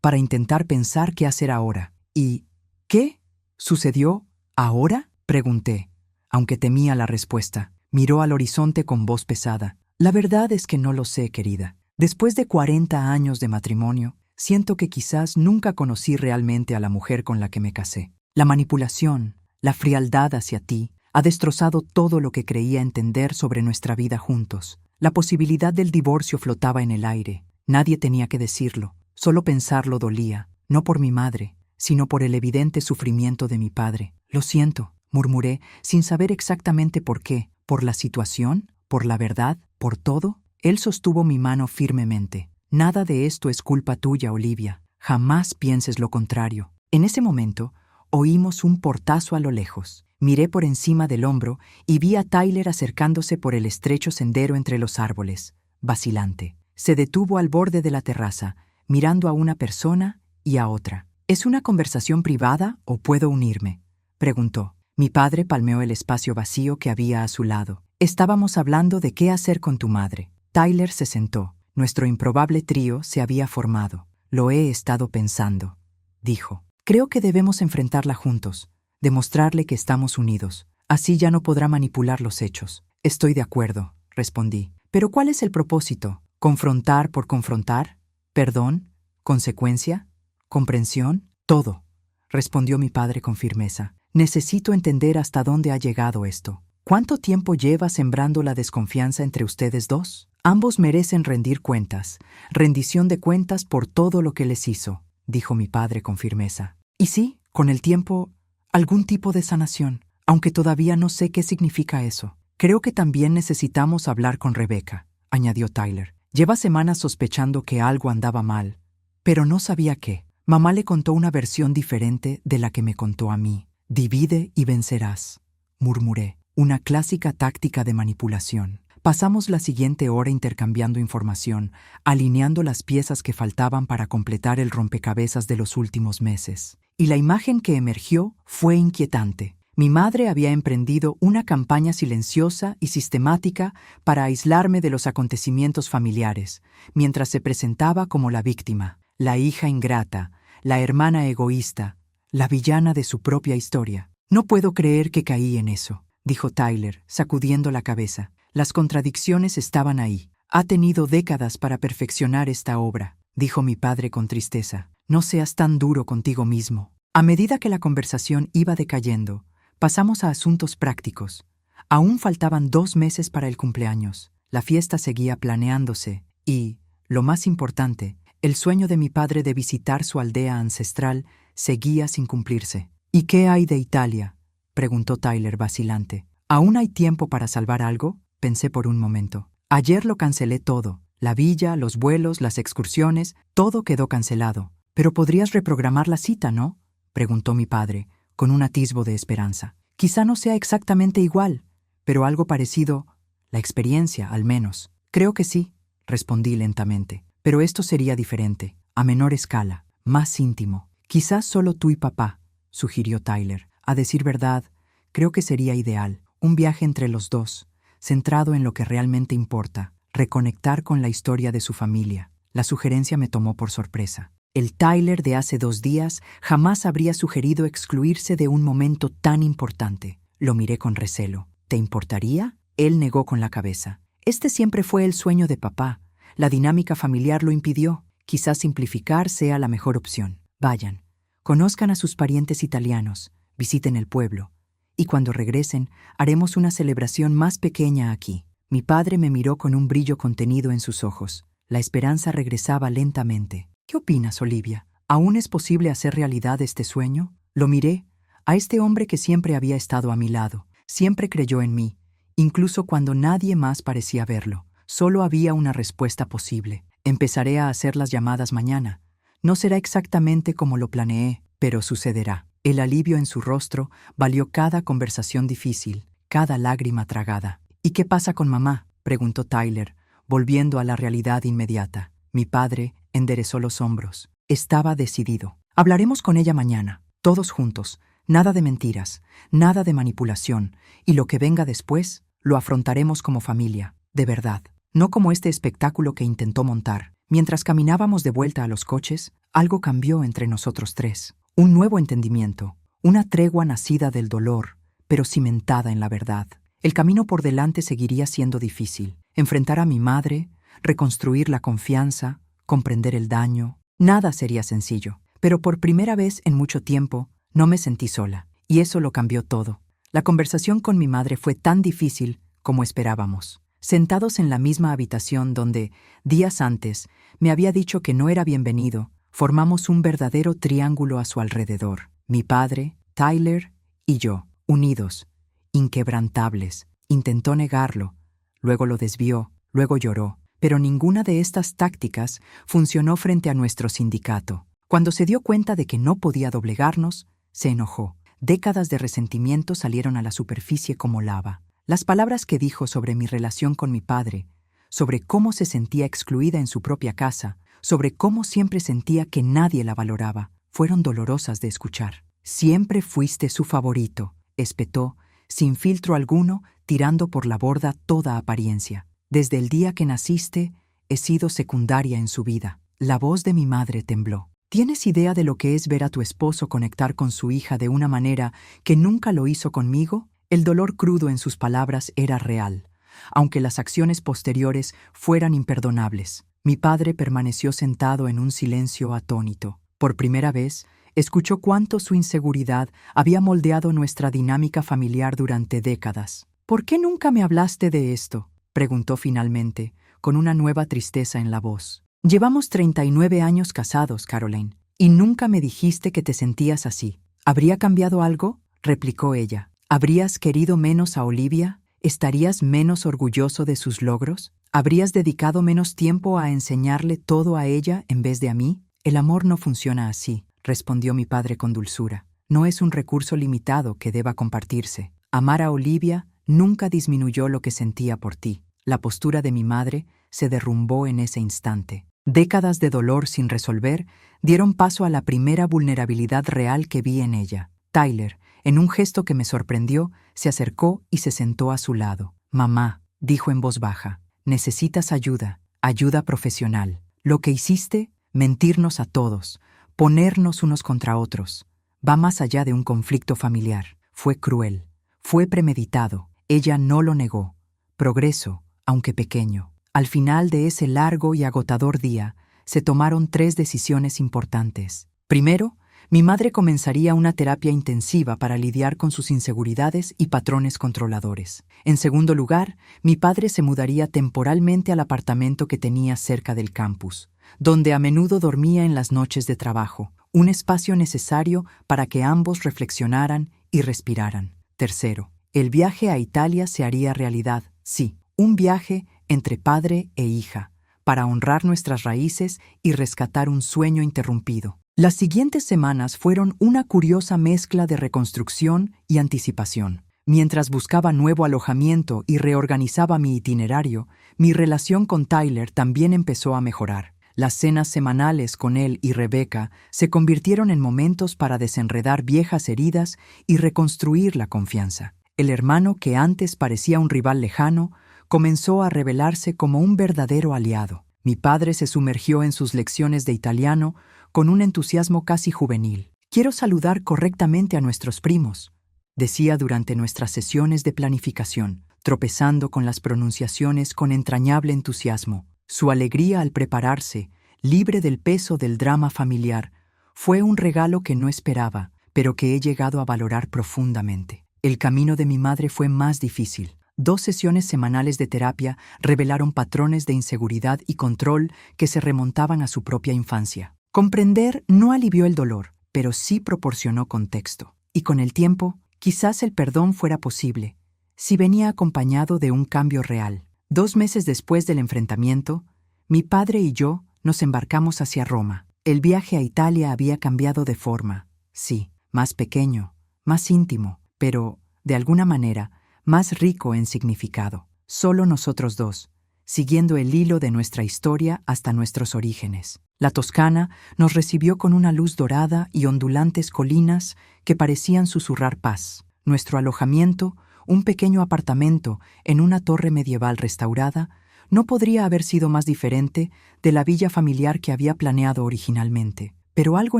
Speaker 1: para intentar pensar qué hacer ahora. ¿Y qué sucedió ahora? Pregunté, aunque temía la respuesta. Miró al horizonte con voz pesada. La verdad es que no lo sé, querida. Después de 40 años de matrimonio, siento que quizás nunca conocí realmente a la mujer con la que me casé. La manipulación, la frialdad hacia ti, ha destrozado todo lo que creía entender sobre nuestra vida juntos. La posibilidad del divorcio flotaba en el aire. Nadie tenía que decirlo. Solo pensarlo dolía, no por mi madre, sino por el evidente sufrimiento de mi padre. Lo siento, murmuré, sin saber exactamente por qué. ¿Por la situación? ¿Por la verdad? ¿Por todo? Él sostuvo mi mano firmemente. Nada de esto es culpa tuya, Olivia. Jamás pienses lo contrario. En ese momento, oímos un portazo a lo lejos. Miré por encima del hombro y vi a Tyler acercándose por el estrecho sendero entre los árboles, vacilante. Se detuvo al borde de la terraza, mirando a una persona y a otra. ¿Es una conversación privada o puedo unirme?, preguntó. Mi padre palmeó el espacio vacío que había a su lado. Estábamos hablando de qué hacer con tu madre. Tyler se sentó. Nuestro improbable trío se había formado. Lo he estado pensando, dijo. Creo que debemos enfrentarla juntos, demostrarle que estamos unidos. Así ya no podrá manipular los hechos. Estoy de acuerdo, respondí. ¿Pero cuál es el propósito? ¿Confrontar por confrontar? ¿Perdón? ¿Consecuencia? ¿Comprensión? Todo, respondió mi padre con firmeza. Necesito entender hasta dónde ha llegado esto. ¿Cuánto tiempo lleva sembrando la desconfianza entre ustedes dos? Ambos merecen rendir cuentas, rendición de cuentas por todo lo que les hizo, dijo mi padre con firmeza. Y sí, con el tiempo, algún tipo de sanación, aunque todavía no sé qué significa eso. Creo que también necesitamos hablar con Rebecca, añadió Tyler. Lleva semanas sospechando que algo andaba mal, pero no sabía qué. Mamá le contó una versión diferente de la que me contó a mí. Divide y vencerás, murmuré. Una clásica táctica de manipulación. Pasamos la siguiente hora intercambiando información, alineando las piezas que faltaban para completar el rompecabezas de los últimos meses. Y la imagen que emergió fue inquietante. Mi madre había emprendido una campaña silenciosa y sistemática para aislarme de los acontecimientos familiares, mientras se presentaba como la víctima, la hija ingrata, la hermana egoísta, la villana de su propia historia. No puedo creer que caí en eso, dijo Tyler, sacudiendo la cabeza. Las contradicciones estaban ahí. Ha tenido décadas para perfeccionar esta obra, dijo mi padre con tristeza. No seas tan duro contigo mismo. A medida que la conversación iba decayendo, pasamos a asuntos prácticos. Aún faltaban 2 meses para el cumpleaños. La fiesta seguía planeándose y, lo más importante, el sueño de mi padre de visitar su aldea ancestral seguía sin cumplirse. ¿Y qué hay de Italia?, preguntó Tyler vacilante. ¿Aún hay tiempo para salvar algo?, pensé por un momento. Ayer lo cancelé todo. La villa, los vuelos, las excursiones, todo quedó cancelado. Pero podrías reprogramar la cita, ¿no?, preguntó mi padre, con un atisbo de esperanza. Quizá no sea exactamente igual, pero algo parecido, la experiencia, al menos. Creo que sí, respondí lentamente. Pero esto sería diferente, a menor escala, más íntimo. Quizás solo tú y papá, sugirió Tyler. A decir verdad, creo que sería ideal. Un viaje entre los dos, centrado en lo que realmente importa, reconectar con la historia de su familia. La sugerencia me tomó por sorpresa. El Tyler de hace 2 días jamás habría sugerido excluirse de un momento tan importante. Lo miré con recelo. ¿Te importaría? Él negó con la cabeza. Este siempre fue el sueño de papá. La dinámica familiar lo impidió. Quizás simplificar sea la mejor opción. Vayan, conozcan a sus parientes italianos, visiten el pueblo. Y cuando regresen, haremos una celebración más pequeña aquí. Mi padre me miró con un brillo contenido en sus ojos. La esperanza regresaba lentamente. ¿Qué opinas, Olivia? ¿Aún es posible hacer realidad este sueño? Lo miré, a este hombre que siempre había estado a mi lado. Siempre creyó en mí, incluso cuando nadie más parecía verlo. Solo había una respuesta posible. Empezaré a hacer las llamadas mañana. No será exactamente como lo planeé, pero sucederá. El alivio en su rostro valió cada conversación difícil, cada lágrima tragada. ¿Y qué pasa con mamá?, preguntó Tyler, volviendo a la realidad inmediata. Mi padre enderezó los hombros. Estaba decidido. Hablaremos con ella mañana, todos juntos. Nada de mentiras, nada de manipulación, y lo que venga después, lo afrontaremos como familia, de verdad, no como este espectáculo que intentó montar. Mientras caminábamos de vuelta a los coches, algo cambió entre nosotros tres. Un nuevo entendimiento, una tregua nacida del dolor, pero cimentada en la verdad. El camino por delante seguiría siendo difícil. Enfrentar a mi madre, reconstruir la confianza, comprender el daño. Nada sería sencillo, pero por primera vez en mucho tiempo no me sentí sola, y eso lo cambió todo. La conversación con mi madre fue tan difícil como esperábamos. Sentados en la misma habitación donde, días antes, me había dicho que no era bienvenido, formamos un verdadero triángulo a su alrededor. Mi padre, Tyler y yo, unidos, inquebrantables. Intentó negarlo, luego lo desvió, luego lloró. Pero ninguna de estas tácticas funcionó frente a nuestro sindicato. Cuando se dio cuenta de que no podía doblegarnos, se enojó. Décadas de resentimiento salieron a la superficie como lava. Las palabras que dijo sobre mi relación con mi padre, sobre cómo se sentía excluida en su propia casa, sobre cómo siempre sentía que nadie la valoraba, fueron dolorosas de escuchar. Siempre fuiste su favorito, espetó, sin filtro alguno, tirando por la borda toda apariencia. Desde el día que naciste, he sido secundaria en su vida. La voz de mi madre tembló. ¿Tienes idea de lo que es ver a tu esposo conectar con su hija de una manera que nunca lo hizo conmigo? El dolor crudo en sus palabras era real, aunque las acciones posteriores fueran imperdonables. Mi padre permaneció sentado en un silencio atónito. Por primera vez, escuchó cuánto su inseguridad había moldeado nuestra dinámica familiar durante décadas. ¿Por qué nunca me hablaste de esto?, preguntó finalmente, con una nueva tristeza en la voz. Llevamos 39 años casados, Caroline, y nunca me dijiste que te sentías así. ¿Habría cambiado algo?, replicó ella. ¿Habrías querido menos a Olivia? ¿Estarías menos orgulloso de sus logros? ¿Habrías dedicado menos tiempo a enseñarle todo a ella en vez de a mí? El amor no funciona así, respondió mi padre con dulzura. No es un recurso limitado que deba compartirse. Amar a Olivia nunca disminuyó lo que sentía por ti. La postura de mi madre se derrumbó en ese instante. Décadas de dolor sin resolver dieron paso a la primera vulnerabilidad real que vi en ella. Tyler, en un gesto que me sorprendió, se acercó y se sentó a su lado. «Mamá», dijo en voz baja, «necesitas ayuda, ayuda profesional. Lo que hiciste, mentirnos a todos, ponernos unos contra otros, va más allá de un conflicto familiar. Fue cruel, fue premeditado. Ella no lo negó. Progreso, aunque pequeño. Al final de ese largo y agotador día, se tomaron 3 decisiones importantes. Primero, mi madre comenzaría una terapia intensiva para lidiar con sus inseguridades y patrones controladores. En segundo lugar, mi padre se mudaría temporalmente al apartamento que tenía cerca del campus, donde a menudo dormía en las noches de trabajo, un espacio necesario para que ambos reflexionaran y respiraran. Tercero, el viaje a Italia se haría realidad, sí, un viaje entre padre e hija, para honrar nuestras raíces y rescatar un sueño interrumpido. Las siguientes semanas fueron una curiosa mezcla de reconstrucción y anticipación. Mientras buscaba nuevo alojamiento y reorganizaba mi itinerario, mi relación con Tyler también empezó a mejorar. Las cenas semanales con él y Rebeca se convirtieron en momentos para desenredar viejas heridas y reconstruir la confianza. El hermano que antes parecía un rival lejano comenzó a revelarse como un verdadero aliado. Mi padre se sumergió en sus lecciones de italiano con un entusiasmo casi juvenil. «Quiero saludar correctamente a nuestros primos», decía durante nuestras sesiones de planificación, tropezando con las pronunciaciones con entrañable entusiasmo. Su alegría al prepararse, libre del peso del drama familiar, fue un regalo que no esperaba, pero que he llegado a valorar profundamente. El camino de mi madre fue más difícil. 2 sesiones semanales de terapia revelaron patrones de inseguridad y control que se remontaban a su propia infancia. Comprender no alivió el dolor, pero sí proporcionó contexto. Y con el tiempo, quizás el perdón fuera posible, si venía acompañado de un cambio real. 2 meses después del enfrentamiento, mi padre y yo nos embarcamos hacia Roma. El viaje a Italia había cambiado de forma, sí, más pequeño, más íntimo, pero, de alguna manera, más rico en significado. Solo nosotros dos, siguiendo el hilo de nuestra historia hasta nuestros orígenes. La Toscana nos recibió con una luz dorada y ondulantes colinas que parecían susurrar paz. Nuestro alojamiento, un pequeño apartamento en una torre medieval restaurada, no podría haber sido más diferente de la villa familiar que había planeado originalmente. Pero algo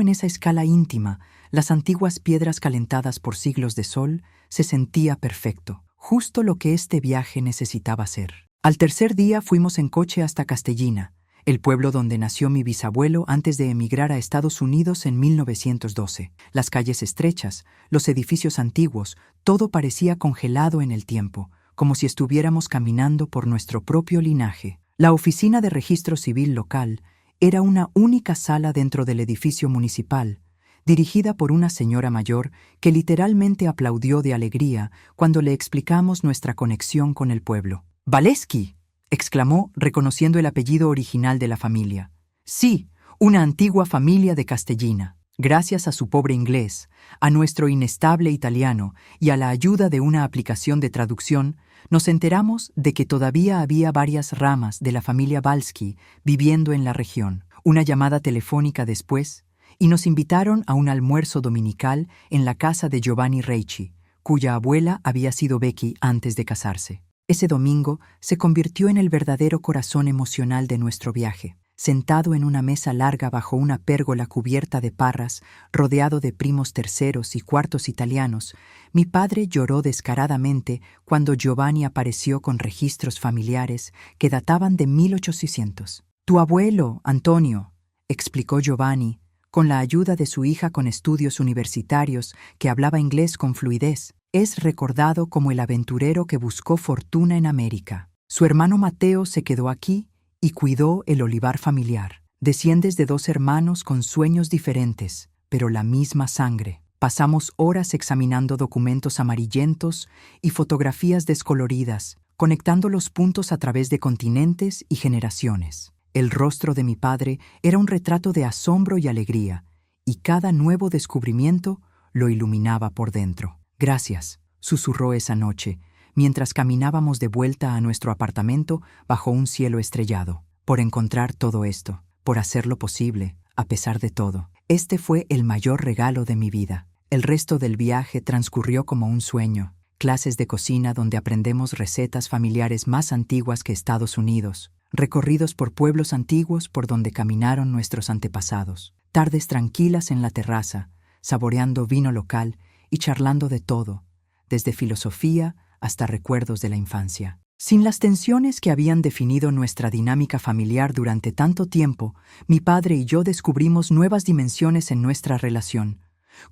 Speaker 1: en esa escala íntima, las antiguas piedras calentadas por siglos de sol, se sentía perfecto, justo lo que este viaje necesitaba ser. Al tercer día fuimos en coche hasta Castellina, el pueblo donde nació mi bisabuelo antes de emigrar a Estados Unidos en 1912. Las calles estrechas, los edificios antiguos, todo parecía congelado en el tiempo, como si estuviéramos caminando por nuestro propio linaje. La oficina de registro civil local era una única sala dentro del edificio municipal, dirigida por una señora mayor que literalmente aplaudió de alegría cuando le explicamos nuestra conexión con el pueblo. «¡Valeski!», exclamó, reconociendo el apellido original de la familia. «Sí, una antigua familia de Castellina». Gracias a su pobre inglés, a nuestro inestable italiano y a la ayuda de una aplicación de traducción, nos enteramos de que todavía había varias ramas de la familia Balski viviendo en la región. Una llamada telefónica después, y nos invitaron a un almuerzo dominical en la casa de Giovanni Reichi, cuya abuela había sido Becky antes de casarse. Ese domingo se convirtió en el verdadero corazón emocional de nuestro viaje. Sentado en una mesa larga bajo una pérgola cubierta de parras, rodeado de primos terceros y cuartos italianos, mi padre lloró descaradamente cuando Giovanni apareció con registros familiares que databan de 1800. «Tu abuelo, Antonio», explicó Giovanni, con la ayuda de su hija con estudios universitarios que hablaba inglés con fluidez, es recordado como el aventurero que buscó fortuna en América. Su hermano Mateo se quedó aquí y cuidó el olivar familiar. Desciendes de 2 hermanos con sueños diferentes, pero la misma sangre. Pasamos horas examinando documentos amarillentos y fotografías descoloridas, conectando los puntos a través de continentes y generaciones. El rostro de mi padre era un retrato de asombro y alegría, y cada nuevo descubrimiento lo iluminaba por dentro. «Gracias», susurró esa noche, mientras caminábamos de vuelta a nuestro apartamento bajo un cielo estrellado, «por encontrar todo esto, por hacerlo posible, a pesar de todo. Este fue el mayor regalo de mi vida». El resto del viaje transcurrió como un sueño. Clases de cocina donde aprendemos recetas familiares más antiguas que Estados Unidos. Recorridos por pueblos antiguos por donde caminaron nuestros antepasados. Tardes tranquilas en la terraza, saboreando vino local y charlando de todo, desde filosofía hasta recuerdos de la infancia. Sin las tensiones que habían definido nuestra dinámica familiar durante tanto tiempo, mi padre y yo descubrimos nuevas dimensiones en nuestra relación,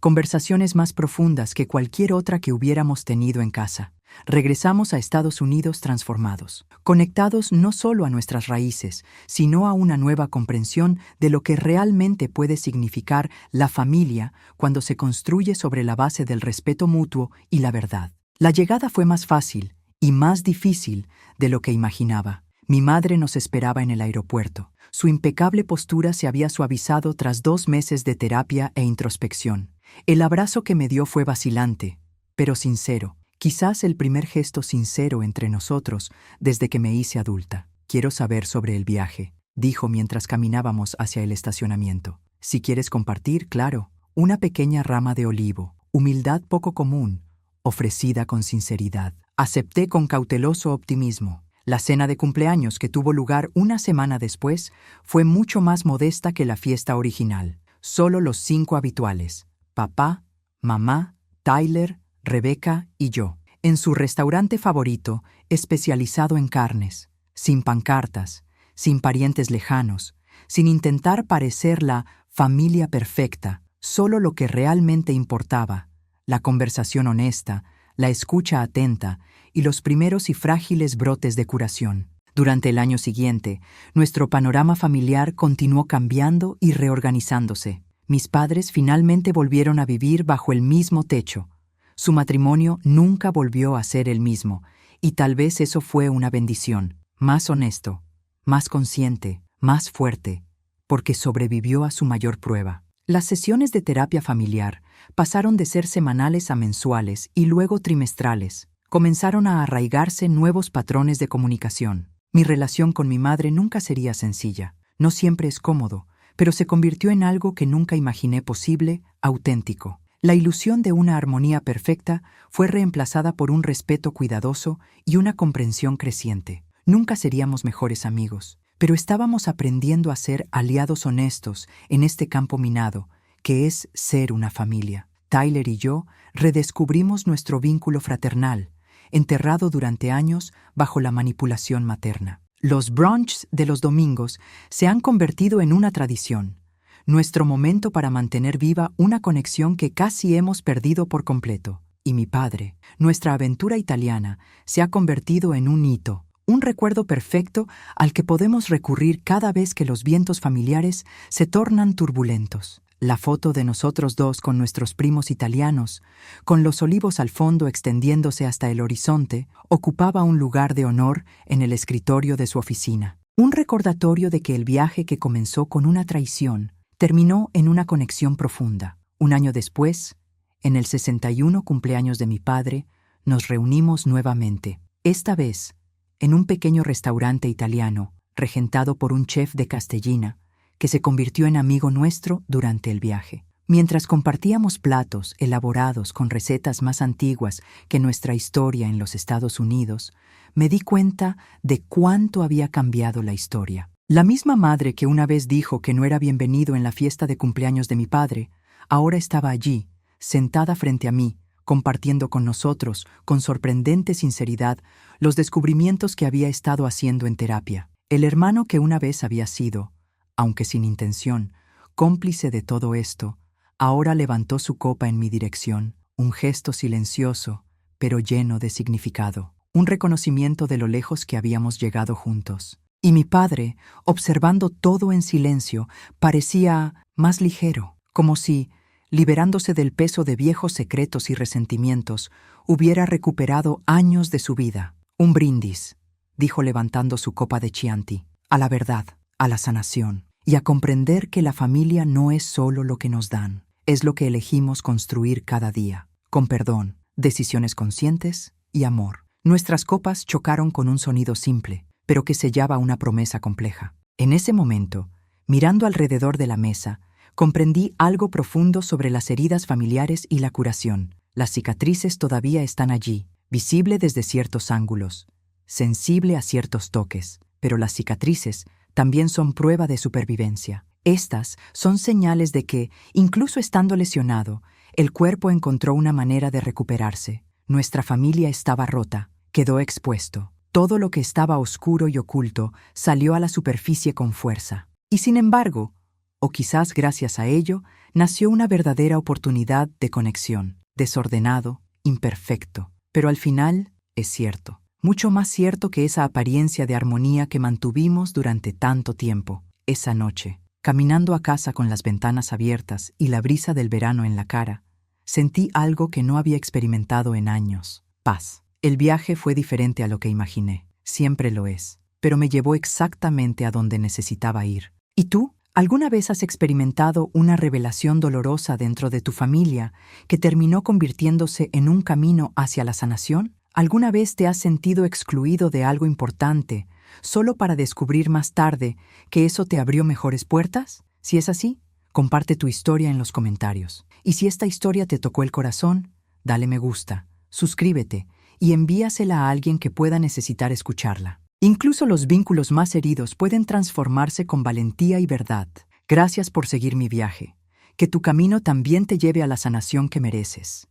Speaker 1: conversaciones más profundas que cualquier otra que hubiéramos tenido en casa. Regresamos a Estados Unidos transformados, conectados no solo a nuestras raíces, sino a una nueva comprensión de lo que realmente puede significar la familia cuando se construye sobre la base del respeto mutuo y la verdad. La llegada fue más fácil y más difícil de lo que imaginaba. Mi madre nos esperaba en el aeropuerto. Su impecable postura se había suavizado tras 2 meses de terapia e introspección. El abrazo que me dio fue vacilante, pero sincero. Quizás el primer gesto sincero entre nosotros desde que me hice adulta. «Quiero saber sobre el viaje», dijo mientras caminábamos hacia el estacionamiento. Si quieres compartir, claro, una pequeña rama de olivo, humildad poco común, ofrecida con sinceridad. Acepté con cauteloso optimismo. La cena de cumpleaños que tuvo lugar una semana después fue mucho más modesta que la fiesta original. Solo los 5 habituales: papá, mamá, Tyler, Rebecca y yo, en su restaurante favorito, especializado en carnes, sin pancartas, sin parientes lejanos, sin intentar parecer la familia perfecta, solo lo que realmente importaba: la conversación honesta, la escucha atenta y los primeros y frágiles brotes de curación. Durante el año siguiente, nuestro panorama familiar continuó cambiando y reorganizándose. Mis padres finalmente volvieron a vivir bajo el mismo techo. Su matrimonio nunca volvió a ser el mismo, y tal vez eso fue una bendición. Más honesto, más consciente, más fuerte, porque sobrevivió a su mayor prueba. Las sesiones de terapia familiar pasaron de ser semanales a mensuales y luego trimestrales. Comenzaron a arraigarse nuevos patrones de comunicación. Mi relación con mi madre nunca sería sencilla. No siempre es cómodo, pero se convirtió en algo que nunca imaginé posible, auténtico. La ilusión de una armonía perfecta fue reemplazada por un respeto cuidadoso y una comprensión creciente. Nunca seríamos mejores amigos, pero estábamos aprendiendo a ser aliados honestos en este campo minado, que es ser una familia. Tyler y yo redescubrimos nuestro vínculo fraternal, enterrado durante años bajo la manipulación materna. Los brunchs de los domingos se han convertido en una tradición, nuestro momento para mantener viva una conexión que casi hemos perdido por completo. Y mi padre, nuestra aventura italiana, se ha convertido en un hito, un recuerdo perfecto al que podemos recurrir cada vez que los vientos familiares se tornan turbulentos. La foto de nosotros dos con nuestros primos italianos, con los olivos al fondo extendiéndose hasta el horizonte, ocupaba un lugar de honor en el escritorio de su oficina. Un recordatorio de que el viaje que comenzó con una traición terminó en una conexión profunda. Un año después, en el 61 cumpleaños de mi padre, nos reunimos nuevamente. Esta vez, en un pequeño restaurante italiano, regentado por un chef de Castellina, que se convirtió en amigo nuestro durante el viaje. Mientras compartíamos platos elaborados con recetas más antiguas que nuestra historia en los Estados Unidos, me di cuenta de cuánto había cambiado la historia. La misma madre que una vez dijo que no era bienvenido en la fiesta de cumpleaños de mi padre, ahora estaba allí, sentada frente a mí, compartiendo con nosotros, con sorprendente sinceridad, los descubrimientos que había estado haciendo en terapia. El hermano que una vez había sido, aunque sin intención, cómplice de todo esto, ahora levantó su copa en mi dirección, un gesto silencioso, pero lleno de significado, un reconocimiento de lo lejos que habíamos llegado juntos. Y mi padre, observando todo en silencio, parecía más ligero, como si, liberándose del peso de viejos secretos y resentimientos, hubiera recuperado años de su vida. Un brindis, dijo levantando su copa de Chianti, a la verdad, a la sanación, y a comprender que la familia no es solo lo que nos dan, es lo que elegimos construir cada día, con perdón, decisiones conscientes y amor. Nuestras copas chocaron con un sonido simple, pero que sellaba una promesa compleja. En ese momento, mirando alrededor de la mesa, comprendí algo profundo sobre las heridas familiares y la curación. Las cicatrices todavía están allí, visible desde ciertos ángulos, sensible a ciertos toques, pero las cicatrices también son prueba de supervivencia. Estas son señales de que, incluso estando lesionado, el cuerpo encontró una manera de recuperarse. Nuestra familia estaba rota, quedó expuesto. Todo lo que estaba oscuro y oculto salió a la superficie con fuerza. Y sin embargo, o quizás gracias a ello, nació una verdadera oportunidad de conexión, desordenado, imperfecto, pero al final es cierto. Mucho más cierto que esa apariencia de armonía que mantuvimos durante tanto tiempo. Esa noche, caminando a casa con las ventanas abiertas y la brisa del verano en la cara, sentí algo que no había experimentado en años: paz. El viaje fue diferente a lo que imaginé, siempre lo es, pero me llevó exactamente a donde necesitaba ir. ¿Y tú? ¿Alguna vez has experimentado una revelación dolorosa dentro de tu familia que terminó convirtiéndose en un camino hacia la sanación? ¿Alguna vez te has sentido excluido de algo importante, solo para descubrir más tarde que eso te abrió mejores puertas? Si es así, comparte tu historia en los comentarios. Y si esta historia te tocó el corazón, dale me gusta, suscríbete y envíasela a alguien que pueda necesitar escucharla. Incluso los vínculos más heridos pueden transformarse con valentía y verdad. Gracias por seguir mi viaje. Que tu camino también te lleve a la sanación que mereces.